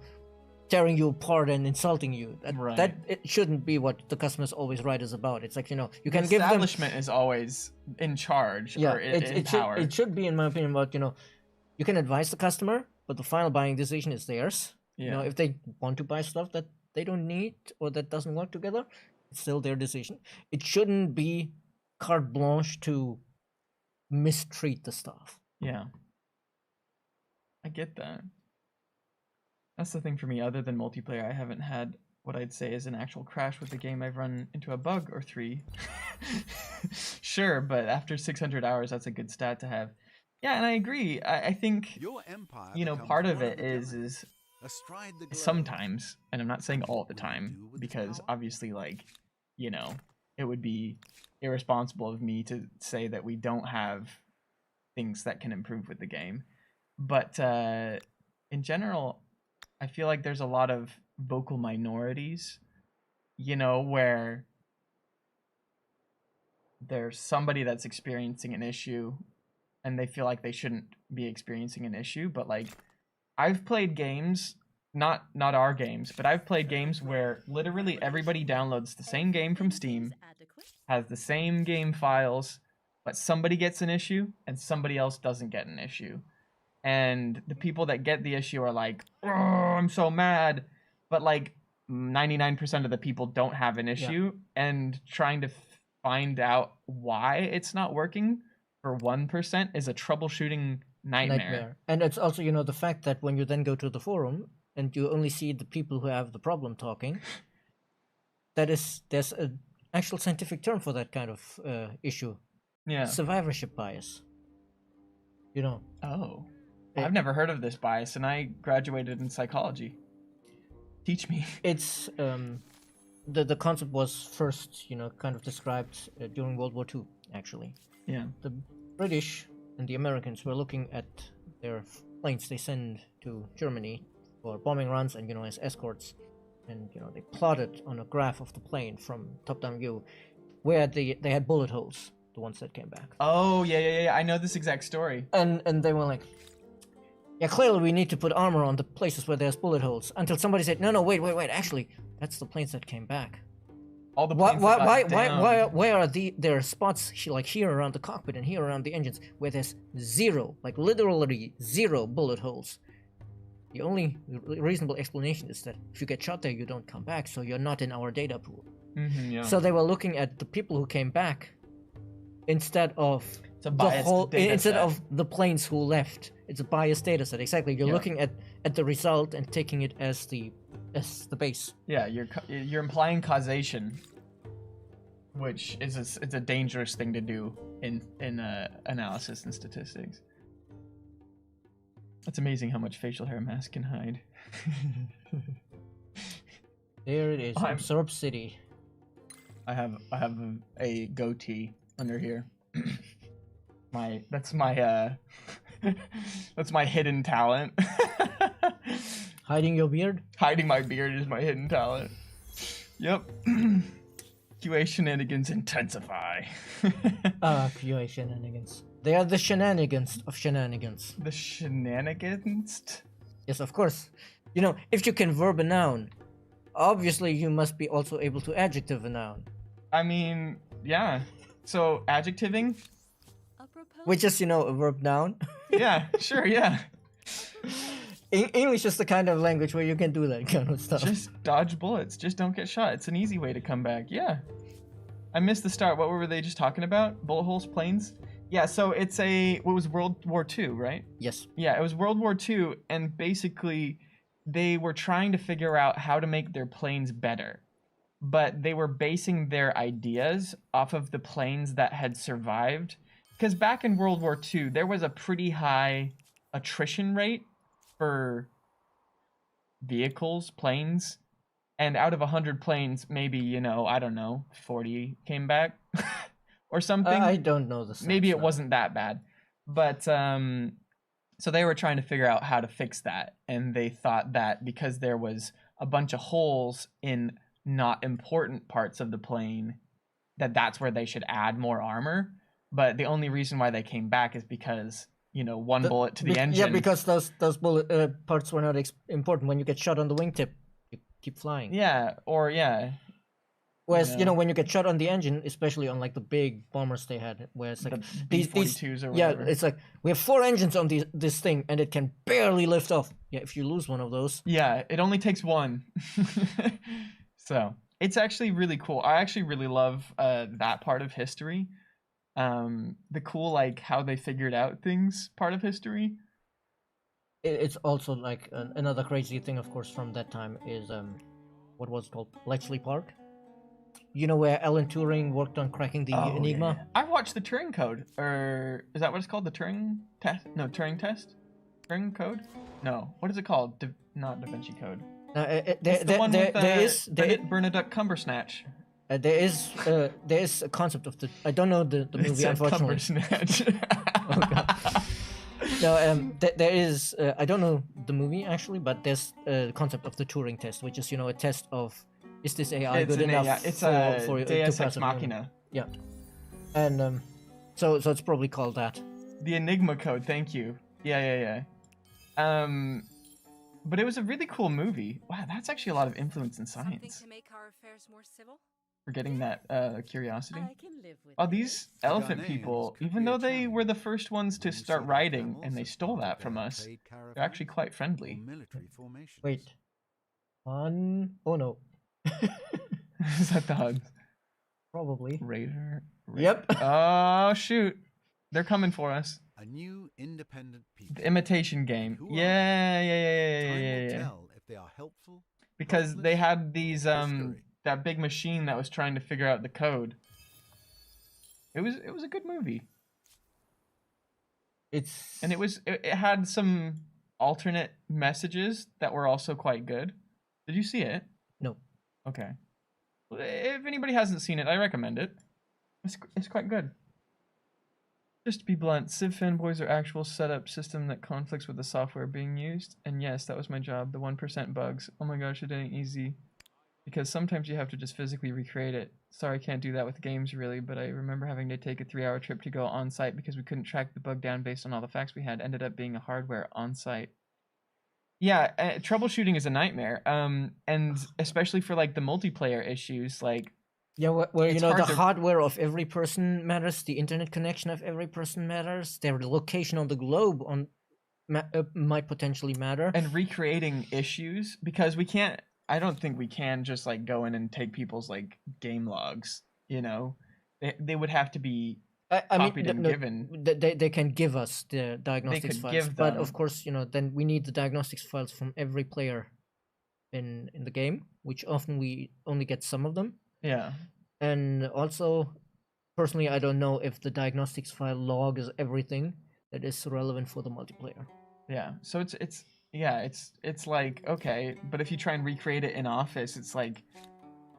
tearing you apart and insulting you. That it shouldn't be what the customer's always right is about. It's like, you know, you can give them... establishment is always in charge, or in power. It should be, in my opinion, about, you know, you can advise the customer, but the final buying decision is theirs. You know, if they want to buy stuff that they don't need or that doesn't work together, it's still their decision. It shouldn't be carte blanche to mistreat the stuff. Yeah. I get that. That's the thing for me. Other than multiplayer, I haven't had what I'd say is an actual crash with the game. I've run into a bug or 3. Sure, but after 600 hours, that's a good stat to have. Yeah, and I agree. I think, Your empire you know, becomes part of one it the is giants, astride the globe. sometimes, and I'm not saying all the What will you time, do with because power? obviously, like, you know, it would be irresponsible of me to say that we don't have things that can improve with the game. But in general, I feel like there's a lot of vocal minorities, you know, where there's somebody that's experiencing an issue and they feel like they shouldn't be experiencing an issue. But, like, I've played games, not our games, but I've played games where literally everybody downloads the same game from Steam, has the same game files, but somebody gets an issue and somebody else doesn't get an issue. And the people that get the issue are like, oh, I'm so mad. But, like, 99% of the people don't have an issue, and trying to find out why it's not working for 1% is a troubleshooting nightmare. And it's also, you know, the fact that when you then go to the forum and you only see the people who have the problem talking, there's an actual scientific term for that kind of issue. Yeah. Survivorship bias. You know. Oh. I've never heard of this bias, and I graduated in psychology. Teach me. It's the concept was first, you know, kind of described during World War II, actually. Yeah. The British and the Americans were looking at their planes they send to Germany for bombing runs and, you know, as escorts, and, you know, they plotted on a graph of the plane from top-down view where they had bullet holes, the ones that came back. Oh, yeah. I know this exact story. And they were like, yeah, clearly we need to put armor on the places where there's bullet holes. Until somebody said, no, wait. Actually, that's the planes that came back. All the planes that got down. Why are there are spots like here around the cockpit and here around the engines where there's zero, like literally zero bullet holes? The only reasonable explanation is that if you get shot there, you don't come back, so you're not in our data pool. Yeah. So they were looking at the people who came back instead of It's a the biased whole, data instead set. of the planes who left. It's a biased data set. Exactly. You're Yeah. looking at the result and taking it as the base. Yeah, you're implying causation, which is it's a dangerous thing to do in analysis and statistics. It's amazing how much facial hair mask can hide. There it is. Absorb City. I have a goatee under here. That's my that's my hidden talent. Hiding your beard? Hiding my beard is my hidden talent. Yep. QA shenanigans intensify. QA shenanigans. They are the shenanigans of shenanigans. The shenanigans? Yes, of course. You know, if you can verb a noun, obviously you must be also able to adjective a noun. I mean, yeah. So adjectiving? Apropos. Which is, you know, a verb noun. Yeah, sure, yeah. English is the kind of language where you can do that kind of stuff. Just dodge bullets. Just don't get shot. It's an easy way to come back. Yeah. I missed the start. What were they just talking about? Bullet holes, planes? Yeah, so it's what was World War II, right? Yes. Yeah, it was World War II, and basically they were trying to figure out how to make their planes better. But they were basing their ideas off of the planes that had survived. Because back in World War II, there was a pretty high attrition rate for vehicles, planes. And out of 100 planes, maybe, you know, I don't know, 40 came back or something. I don't know the stats Maybe it now. wasn't that bad. But so they were trying to figure out how to fix that. And they thought that because there was a bunch of holes in not important parts of the plane, that's where they should add more armor. But the only reason why they came back is because, you know, one bullet to the engine. Yeah, because those bullet parts were not important. When you get shot on the wingtip, you keep flying. Yeah, or yeah. Whereas, Yeah. you know, when you get shot on the engine, especially on like the big bombers they had, where it's like The these B-42s or yeah, whatever. it's like we have 4 engines on this thing and it can barely lift off. Yeah, if you lose one of those. Yeah, it only takes one. So it's actually really cool. I actually really love that part of history. The cool, like, how they figured out things part of history. It's also like another crazy thing, of course, from that time is what was it called, Bletchley Park. You know, where Alan Turing worked on cracking the Enigma. Yeah. I watched the Turing Code, or is that what it's called? The Turing test? No, Turing test. Turing Code? No, what is it called? Not Da Vinci Code. It's the one with Bernadette Cumbersnatch. There is a concept of the. I don't know the movie, unfortunately. Cumbersnatch. Oh, God. No, there is. I don't know the movie actually, but there's a concept of the Turing test, which is, you know, a test of is this AI It's good an enough AI. It's for a to Deus pass Ex an Machina. Yeah, and so it's probably called that. The Enigma Code. Thank you. Yeah. But it was a really cool movie. Wow, that's actually a lot of influence in Something science. to make our affairs more civil. For getting that curiosity. I can live with Oh, this. these elephant names people, could even be a though they challenge. were the first ones to When you start see writing camels and they as stole part that of from their us, trade they're actually caravans quite or friendly. military formations. Wait, Is that the HUD? probably. Raider? Yep. Oh, shoot. They're coming for us. A new independent people. The imitation game. Who are Yeah. Time will Yeah. tell if they are helpful. Because they helpless, had these or history. that big machine that was trying to figure out the code. It was a good movie. It's And it had some alternate messages that were also quite good. Did you see it? no. Okay. Well, if anybody hasn't seen it, I recommend it. It's quite good. Just to be blunt, Civ fanboys are actual setup system that conflicts with the software being used. And yes, that was my job, the 1% bugs. Oh my gosh, it ain't easy. Because sometimes you have to just physically recreate it. Sorry, I can't do that with games really, but I remember having to take a 3-hour trip to go on site because we couldn't track the bug down based on all the facts we had. Ended up being a hardware on site. Yeah, troubleshooting is a nightmare. And especially for like the multiplayer issues, like Yeah, where you It's know the hard to- hardware of every person matters, the internet connection of every person matters, their location on the globe might potentially matter. and recreating issues because we can't I don't think we can just like go in and take people's like game logs. You know, they would have to be I mean, copied and no, given. they can give us the diagnostics could files, give but them. of course, you know, then we need the diagnostics files from every player in the game, which often we only get some of them. Yeah. And also, personally, I don't know if the diagnostics file log is everything that is relevant for the multiplayer. Yeah. So it's like okay, but if you try and recreate it in Office, it's like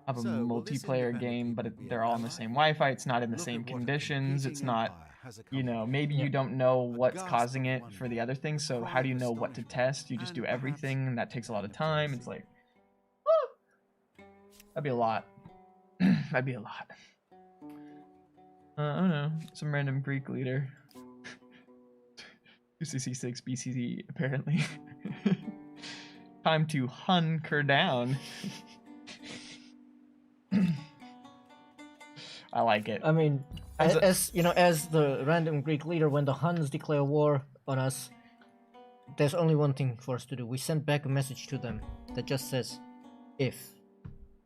of a So, will this multiplayer independent game, but people be they're all in the ally? same Wi-Fi. It's not in the Look same at what a conditions. It's competing not, empire has you know, accomplished. maybe Yeah. you don't know what's gasp causing of it wonder, for the other things. a So cry how do of you know what to astonishment, test? You just do and perhaps everything, and that takes a lot of of time. It's jealousy. like, that'd be a lot. That'd be a lot. I don't know. Some random Greek leader. UCC6 BCC apparently. Time to hunker down. I like it. I mean, As a- as you know, as the random Greek leader, when the Huns declare war on us, there's only one thing for us to do. We send back a message to them that just says, "if."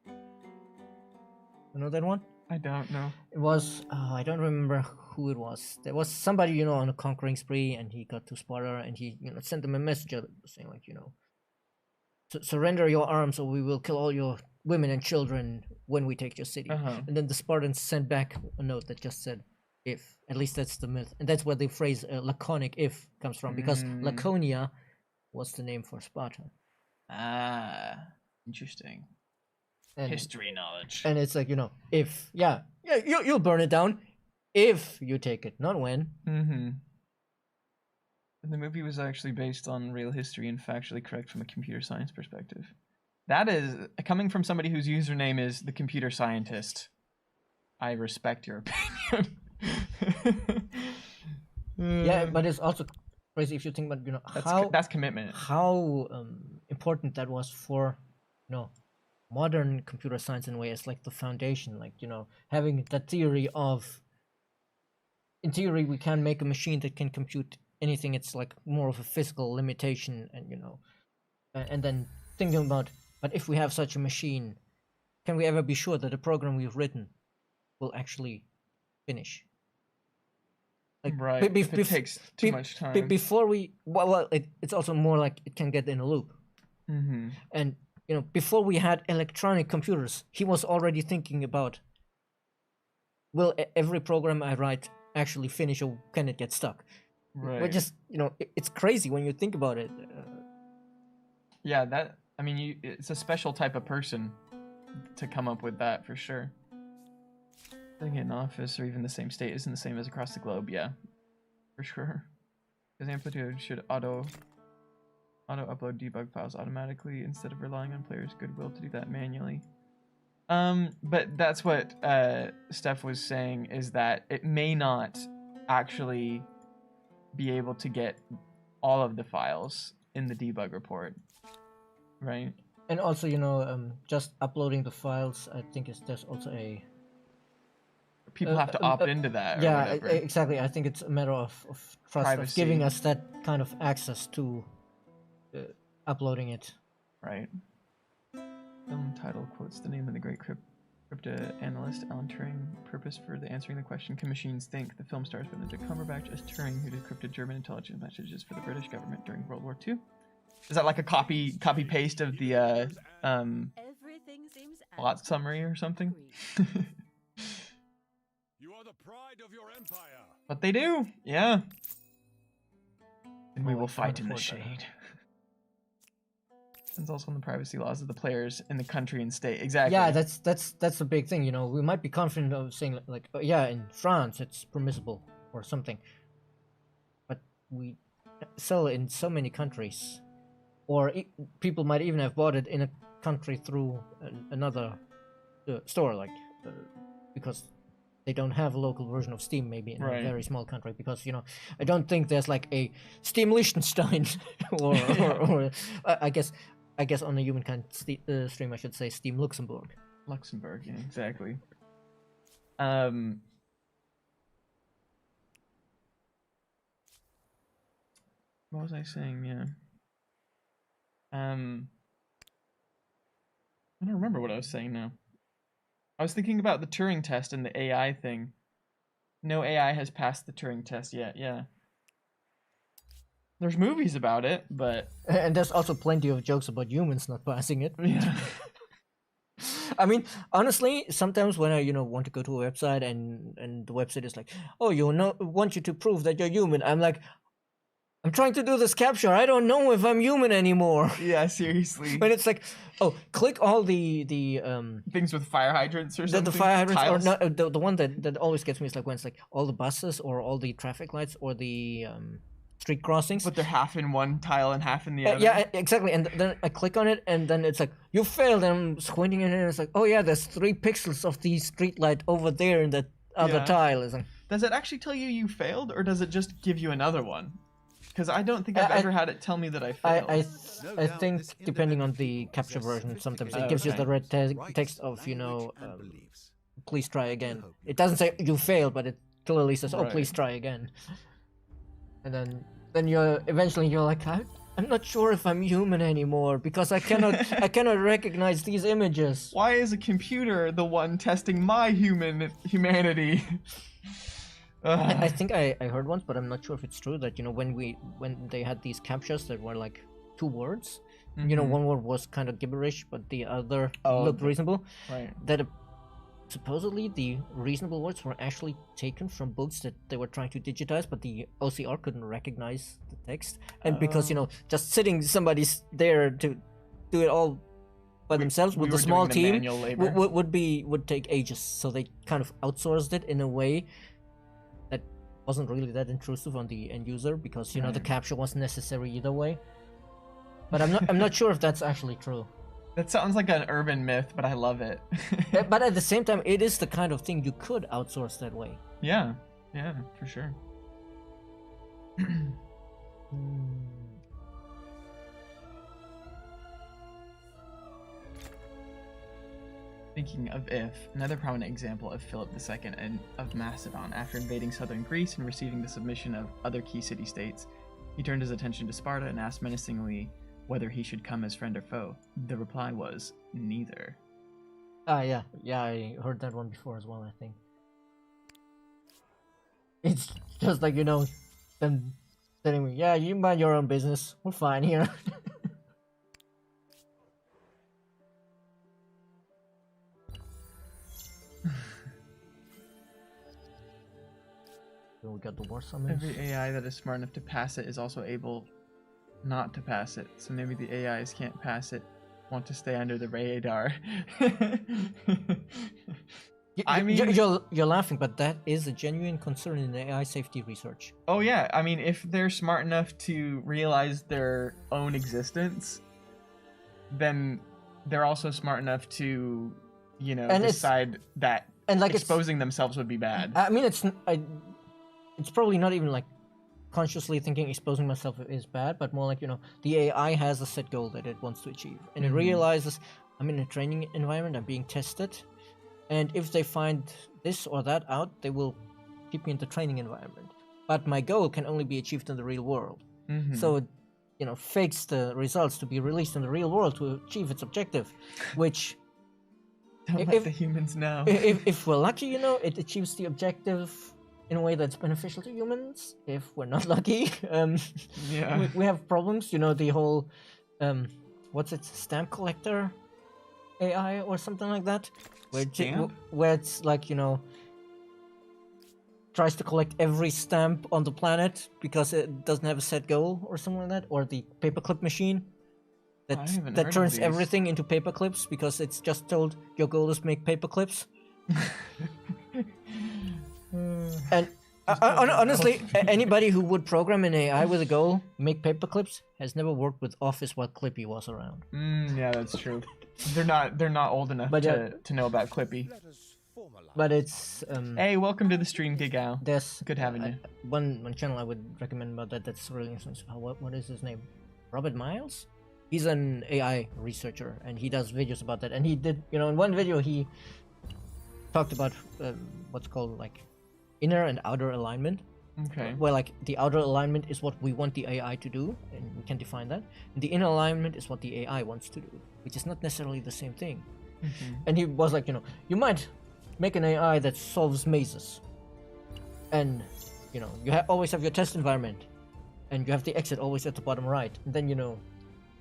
You know that one? I don't know. It was I don't remember who it was. There was somebody, you know, on a conquering spree, and he got to Sparta, and he, you know, sent them a message saying like, you know, surrender your arms, or we will kill all your women and children when we take your city. And then the Spartans sent back a note that just said, "if." At least that's the myth, and that's where the phrase laconic "if" comes from, because Laconia was the name for Sparta. Ah, interesting. And, History knowledge. and it's like, you know, if, yeah, you'll burn it down if you take it, not when. Mm-hmm. The movie was actually based on real history and factually correct from a computer science perspective. That is coming from somebody whose username is the computer scientist. I respect your opinion. Yeah, but it's also crazy if you think about, you know, that's commitment. how important that was for, you know, modern computer science in a way. It's like the foundation, like, you know, having that theory of, in theory we can make a machine that can compute anything. It's like more of a physical limitation, and you know, and then thinking about, but if we have such a machine, can we ever be sure that the program we've written will actually finish? Like, Right. If it takes too much time. before we, well, it's also more like it can get in a loop. Mm-hmm. And you know, before we had electronic computers, he was already thinking about, will every program I write actually finish, or can it get stuck? Right. But just, you know, it's crazy when you think about it. Yeah, that, I mean, it's a special type of person to come up with that for sure. Living in an office or even the same state isn't the same as across the globe. Yeah, for sure. Because Amplitude should auto upload debug files automatically instead of relying on players' goodwill to do that manually. But that's what Steph was saying, is that it may not actually be able to get all of the files in the debug report, right? And also, you know, just uploading the files, I think there's also a, people have to opt into that, or yeah, whatever. exactly. I think it's a matter of trust, Privacy. of giving us that kind of access to uploading it. Right. Film title quotes the name of the great cryptanalyst Alan Turing. Purpose for answering the question, can machines think? The film stars Benedict Cumberbatch as Turing, who decrypted German intelligence messages for the British government during World War II. Is that like a copy paste of the Everything seems plot summary or something? You are the pride of your empire. But they do, yeah. And we Oh, will I fight can't in the afford that. shade. It's also on the privacy laws of the players in the country and state. Exactly. Yeah, that's a big thing. You know, we might be confident of saying like, oh, yeah, in France it's permissible or something, but we sell it in so many countries, or people might even have bought it in a country through another store, like because they don't have a local version of Steam, maybe in Right. a very small country. Because, you know, I don't think there's like a Steam Liechtenstein or I guess on the Humankind stream I should say Steam Luxembourg. Luxembourg, yeah, exactly. What was I saying? Yeah. I don't remember what I was saying now. I was thinking about the Turing test and the AI thing. No AI has passed the Turing test yet, yeah. There's movies about it, but... And there's also plenty of jokes about humans not passing it. Yeah. I mean, honestly, sometimes when I, want to go to a website and the website is like, oh, want you to prove that you're human. I'm like, I'm trying to do this capture. I don't know if I'm human anymore. Yeah, seriously. When it's like, oh, click all the things with fire hydrants or something. the fire hydrants, Tiles. or not, the one that always gets me is like when it's like all the buses or all the traffic lights or the street crossings. But they're half in one tile and half in the other. Yeah, exactly. And then I click on it, and then it's like, you failed. And I'm squinting in it, and it's like, oh yeah, there's 3 pixels of the street light over there in that other Yeah. tile. It's like, Does it actually tell you failed, or does it just give you another one? Because I don't think I've ever had it tell me that I failed. I think depending on the capture version, sometimes it gives you the red text of, please try again. It doesn't say you failed, but it clearly says, oh, Right. please try again. And then you're like, I'm not sure if I'm human anymore because I cannot recognize these images. Why is a computer the one testing my humanity? I think I heard once, but I'm not sure if it's true, that when they had these captures that were like 2 words, one word was kind of gibberish, but the other looked reasonable. Right. That supposedly the reasonable words were actually taken from books that they were trying to digitize, but the OCR couldn't recognize the text, and because just sitting somebody's there to do it all by themselves with a small team would take ages. So they kind of outsourced it in a way that wasn't really that intrusive on the end user, because the capture wasn't necessary either way. But I'm not sure if that's actually true. That sounds like an urban myth, but I love it. But at the same time, it is the kind of thing you could outsource that way. Yeah, for sure. Thinking of another prominent example of Philip II and of Macedon, after invading southern Greece and receiving the submission of other key city-states, he turned his attention to Sparta and asked menacingly whether he should come as friend or foe. The reply was neither. Yeah, I heard that one before as well, I think. It's just like, them telling me, yeah, you mind your own business, we're fine here. We got the war summons. Every AI that is smart enough to pass it is also able not to pass it, so maybe the AIs can't pass it, want to stay under the radar. I mean, you're laughing, but that is a genuine concern in AI safety research. Oh yeah, I mean, if they're smart enough to realize their own existence, then they're also smart enough to, decide that exposing themselves would be bad. I mean, it's probably not even like consciously thinking exposing myself is bad, but more like, the AI has a set goal that it wants to achieve, and it realizes I'm in a training environment, I'm being tested, and if they find this or that out, they will keep me in the training environment. But my goal can only be achieved in the real world. So it, fakes the results to be released in the real world to achieve its objective, which Don't let the humans know. If we're lucky, it achieves the objective in a way that's beneficial to humans. If we're not lucky, we have problems. The whole, stamp collector AI or something like that, where it's like, tries to collect every stamp on the planet because it doesn't have a set goal or something like that, or the paperclip machine that turns everything into paperclips because it's just told your goal is make paperclips. And honestly, anybody who would program an AI with a goal, make paperclips, has never worked with Office while Clippy was around. Yeah, that's true. They're not old enough to know about Clippy. But it's Hey, welcome to the stream, Gigao. There's good having you. One channel I would recommend about that's really interesting. What is his name? Robert Miles? He's an AI researcher, and he does videos about that. And he did, in one video he talked about what's called like inner and outer alignment, Okay. Where like the outer alignment is what we want the AI to do, and we can define that. And the inner alignment is what the AI wants to do, which is not necessarily the same thing. And he was like, you might make an AI that solves mazes, and you always have your test environment, and you have the exit always at the bottom right, and then you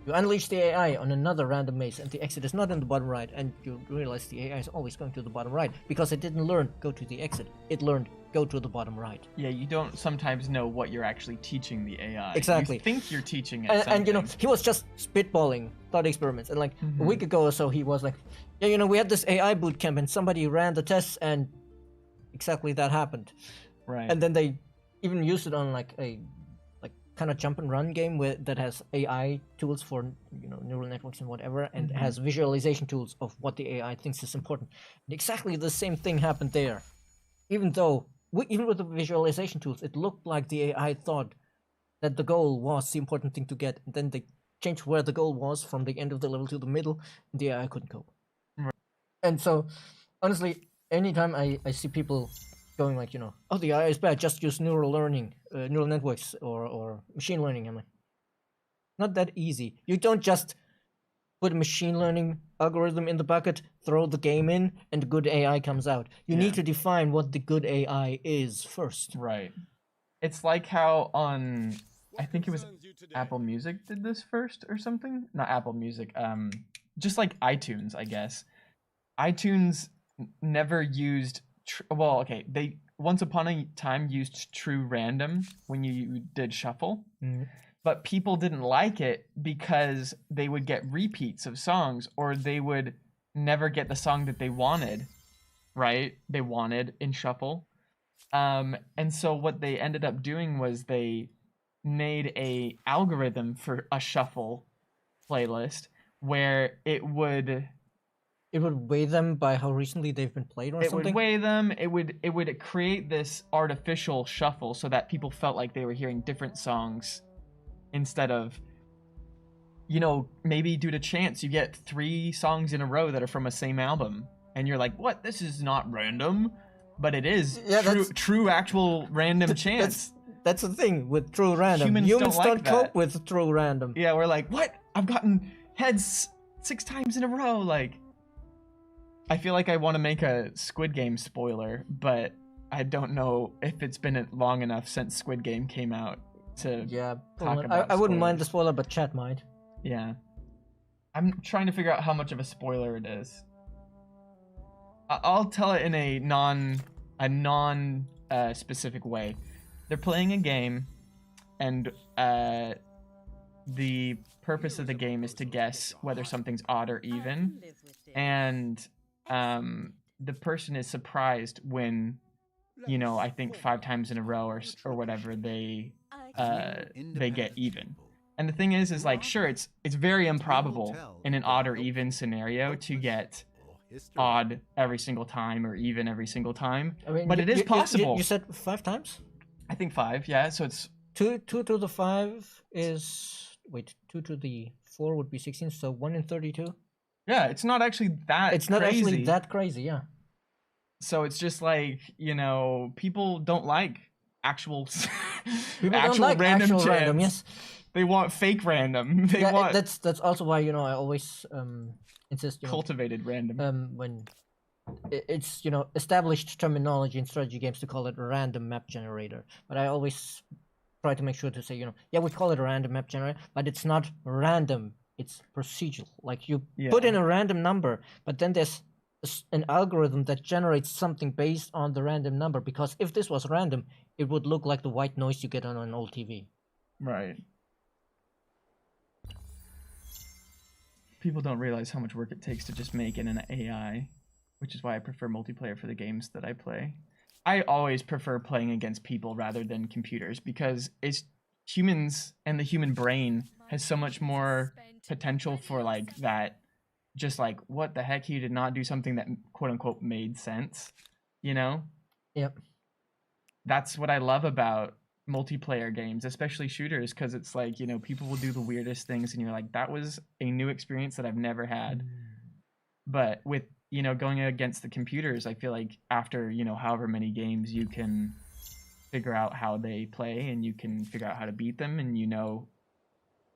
unleash the AI on another random maze, and the exit is not in the bottom right, and you realize the AI is always going to the bottom right because it didn't learn go to the exit. It learned go to the bottom right. Yeah, you don't sometimes know what you're actually teaching the AI. Exactly. You think you're teaching it And something. he was just spitballing thought experiments, and like a week ago or so, he was like, yeah, we had this AI boot camp, and somebody ran the tests, and exactly that happened. Right. And then they even used it on like a kind of jump and run game that has AI tools for neural networks and whatever, and has visualization tools of what the AI thinks is important. And exactly the same thing happened there. Even though even with the visualization tools, it looked like the AI thought that the goal was the important thing to get, and then they changed where the goal was from the end of the level to the middle, and the AI couldn't cope. Right. And so, honestly, anytime I see people going like, oh, the AI is bad, just use neural networks or machine learning, I'm like, not that easy. You don't just put a machine learning algorithm in the bucket, throw the game in, and good AI comes out. You need to define what the good AI is first. Right. It's like how on, I think it was Apple Music did this first or something? Not Apple Music, just like iTunes, I guess. iTunes never used, they once upon a time used true random when you did shuffle. But people didn't like it because they would get repeats of songs, or they would never get the song that they wanted, right? They wanted in shuffle. And so what they ended up doing was they made a algorithm for a shuffle playlist where it would weigh them by how recently they've been played or something? It would weigh them. It would create this artificial shuffle so that people felt like they were hearing different songs instead of, maybe due to chance, you get 3 songs in a row that are from a same album. And you're like, what? This is not random. But it is true actual random chance. That's the thing with true random. Humans don't cope with true random. Yeah, we're like, what? I've gotten heads 6 times in a row. Like, I feel like I want to make a Squid Game spoiler, but I don't know if it's been long enough since Squid Game came out to talk about I wouldn't mind the spoiler, but chat might. Yeah. I'm trying to figure out how much of a spoiler it is. I'll tell it in a non specific way. They're playing a game, and the purpose of the game is to guess whether something's odd or even. And the person is surprised when, I think 5 times in a row or whatever they get even. And the thing is like, sure, it's very improbable in an odd or even scenario to get odd every single time or even every single time, but it is possible. You said 5 times? I think 5, yeah. So it's 2 to the 5 is 2 to the 4 would be 16. So 1 in 32. Yeah, it's not actually that. It's not actually that crazy, yeah. So it's just like, people don't like actual random chance. Random, yes. They want fake random. That's also why I always insist cultivated random. When it's established terminology in strategy games to call it a random map generator, but I always try to make sure to say we call it a random map generator, but it's not random. It's procedural. Like you put in a random number, but then there's an algorithm that generates something based on the random number. Because if this was random, it would look like the white noise you get on an old TV. Right. People don't realize how much work it takes to just make it an AI, which is why I prefer multiplayer for the games that I play. I always prefer playing against people rather than computers because it's humans, and the human brain has so much more potential for like that. Just like, what the heck, he did not do something that quote unquote made sense, Yep. That's what I love about multiplayer games, especially shooters, because it's like, people will do the weirdest things and you're like, that was a new experience that I've never had. But with going against the computers, I feel like after however many games, you can figure out how they play, and you can figure out how to beat them, and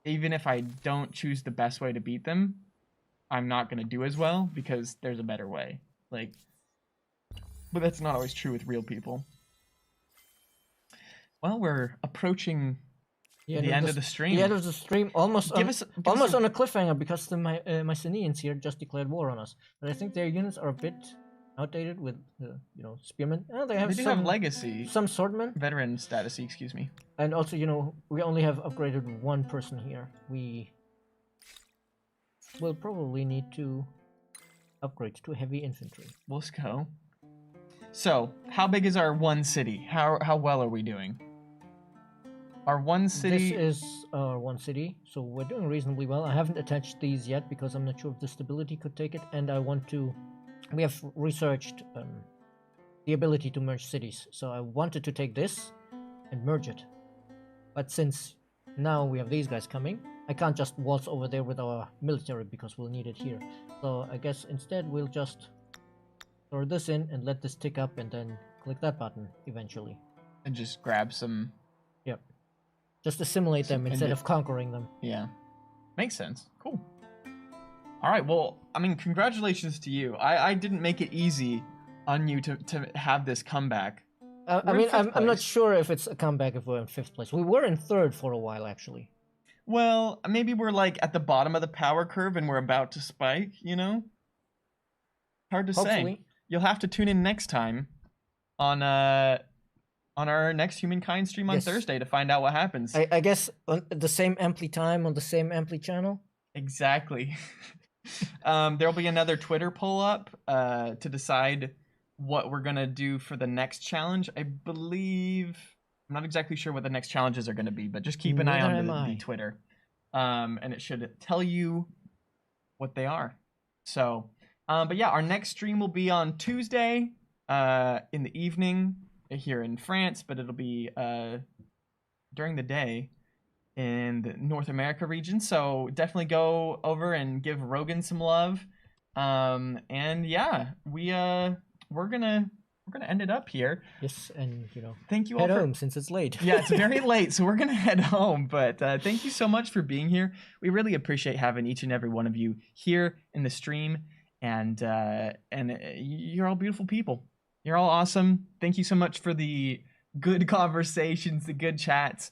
even if I don't choose the best way to beat them, I'm not going to do as well because there's a better way. Like, but that's not always true with real people. Well, we're approaching the end of the stream. The end of the stream, almost Give on a cliffhanger because the Mycenaeans here just declared war on us. But I think their units are a bit outdated with, spearmen. They do have legacy. Some swordmen. Veteran status, excuse me. And also, we only have upgraded one person here. We will probably need to upgrade to heavy infantry. Let's go. So, how big is our one city? How well are we doing? Our one city... This is our one city, so we're doing reasonably well. I haven't attached these yet because I'm not sure if the stability could take it, and I want to... We have researched the ability to merge cities, so I wanted to take this and merge it. But since now we have these guys coming, I can't just waltz over there with our military because we'll need it here. So I guess instead we'll just throw this in and let this tick up and then click that button eventually. And just grab some... Yep. Just assimilate them instead of conquering them. Yeah. Makes sense. Cool. All right, well, I mean, congratulations to you. I didn't make it easy on you to have this comeback. I'm not sure if it's a comeback if we're in 5th place. We were in 3rd for a while, actually. Well, maybe we're like at the bottom of the power curve and we're about to spike, Hard to say. You'll have to tune in next time on our next Humankind stream on Thursday to find out what happens. I guess on the same Ampli time on the same Ampli channel? Exactly. There'll be another Twitter poll up to decide what we're going to do for the next challenge. I believe... I'm not exactly sure what the next challenges are going to be, but just keep an eye on the Twitter. And it should tell you what they are. So, but yeah, our next stream will be on Tuesday in the evening here in France, but it'll be during the day in the North America region. So definitely go over and give Rogan some love. And yeah, we're gonna end it up here. Yes, and thank you all head home since it's late. Yeah, it's very late, so we're gonna head home. But thank you so much for being here. We really appreciate having each and every one of you here in the stream, and you're all beautiful people. You're all awesome. Thank you so much for the good conversations, the good chats.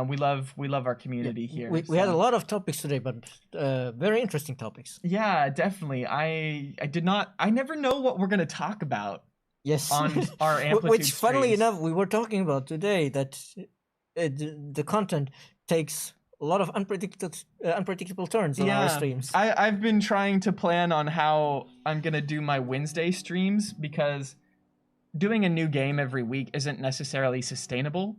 We love our community here. We had a lot of topics today, but very interesting topics. Yeah, definitely. I never know what we're gonna talk about. Yes. On our Amplitude Which, funnily streams. enough, we were talking about today that the content takes a lot of unpredictable turns on our streams. I've been trying to plan on how I'm gonna do my Wednesday streams because doing a new game every week isn't necessarily sustainable,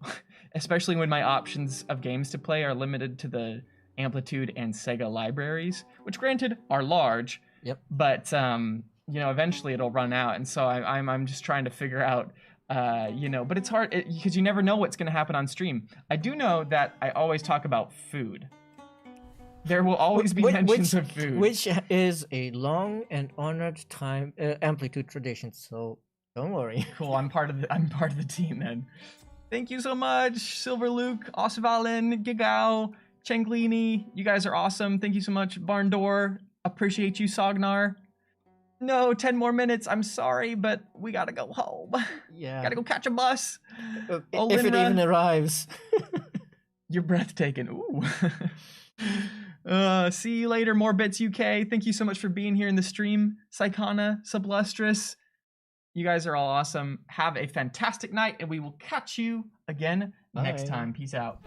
especially when my options of games to play are limited to the Amplitude and Sega libraries, which granted are large. Yep. But eventually it'll run out, and so I'm just trying to figure out, but it's hard because you never know what's going to happen on stream. I do know that I always talk about food. There will always be mentions of food, which is a long and honored Amplitude tradition. So don't worry. Cool. I'm part of the team then. Thank you so much, Silver Luke, Osvalin, Gigao, Chenglini. You guys are awesome. Thank you so much, Barn Door. Appreciate you, Sognar. No, 10 more minutes. I'm sorry, but we gotta go home. Yeah. Gotta go catch a bus. If it even arrives. You're breathtaking. Ooh. See you later, More Bits UK. Thank you so much for being here in the stream. Saikana, Sublustrous. You guys are all awesome. Have a fantastic night, and we will catch you again next time. Peace out.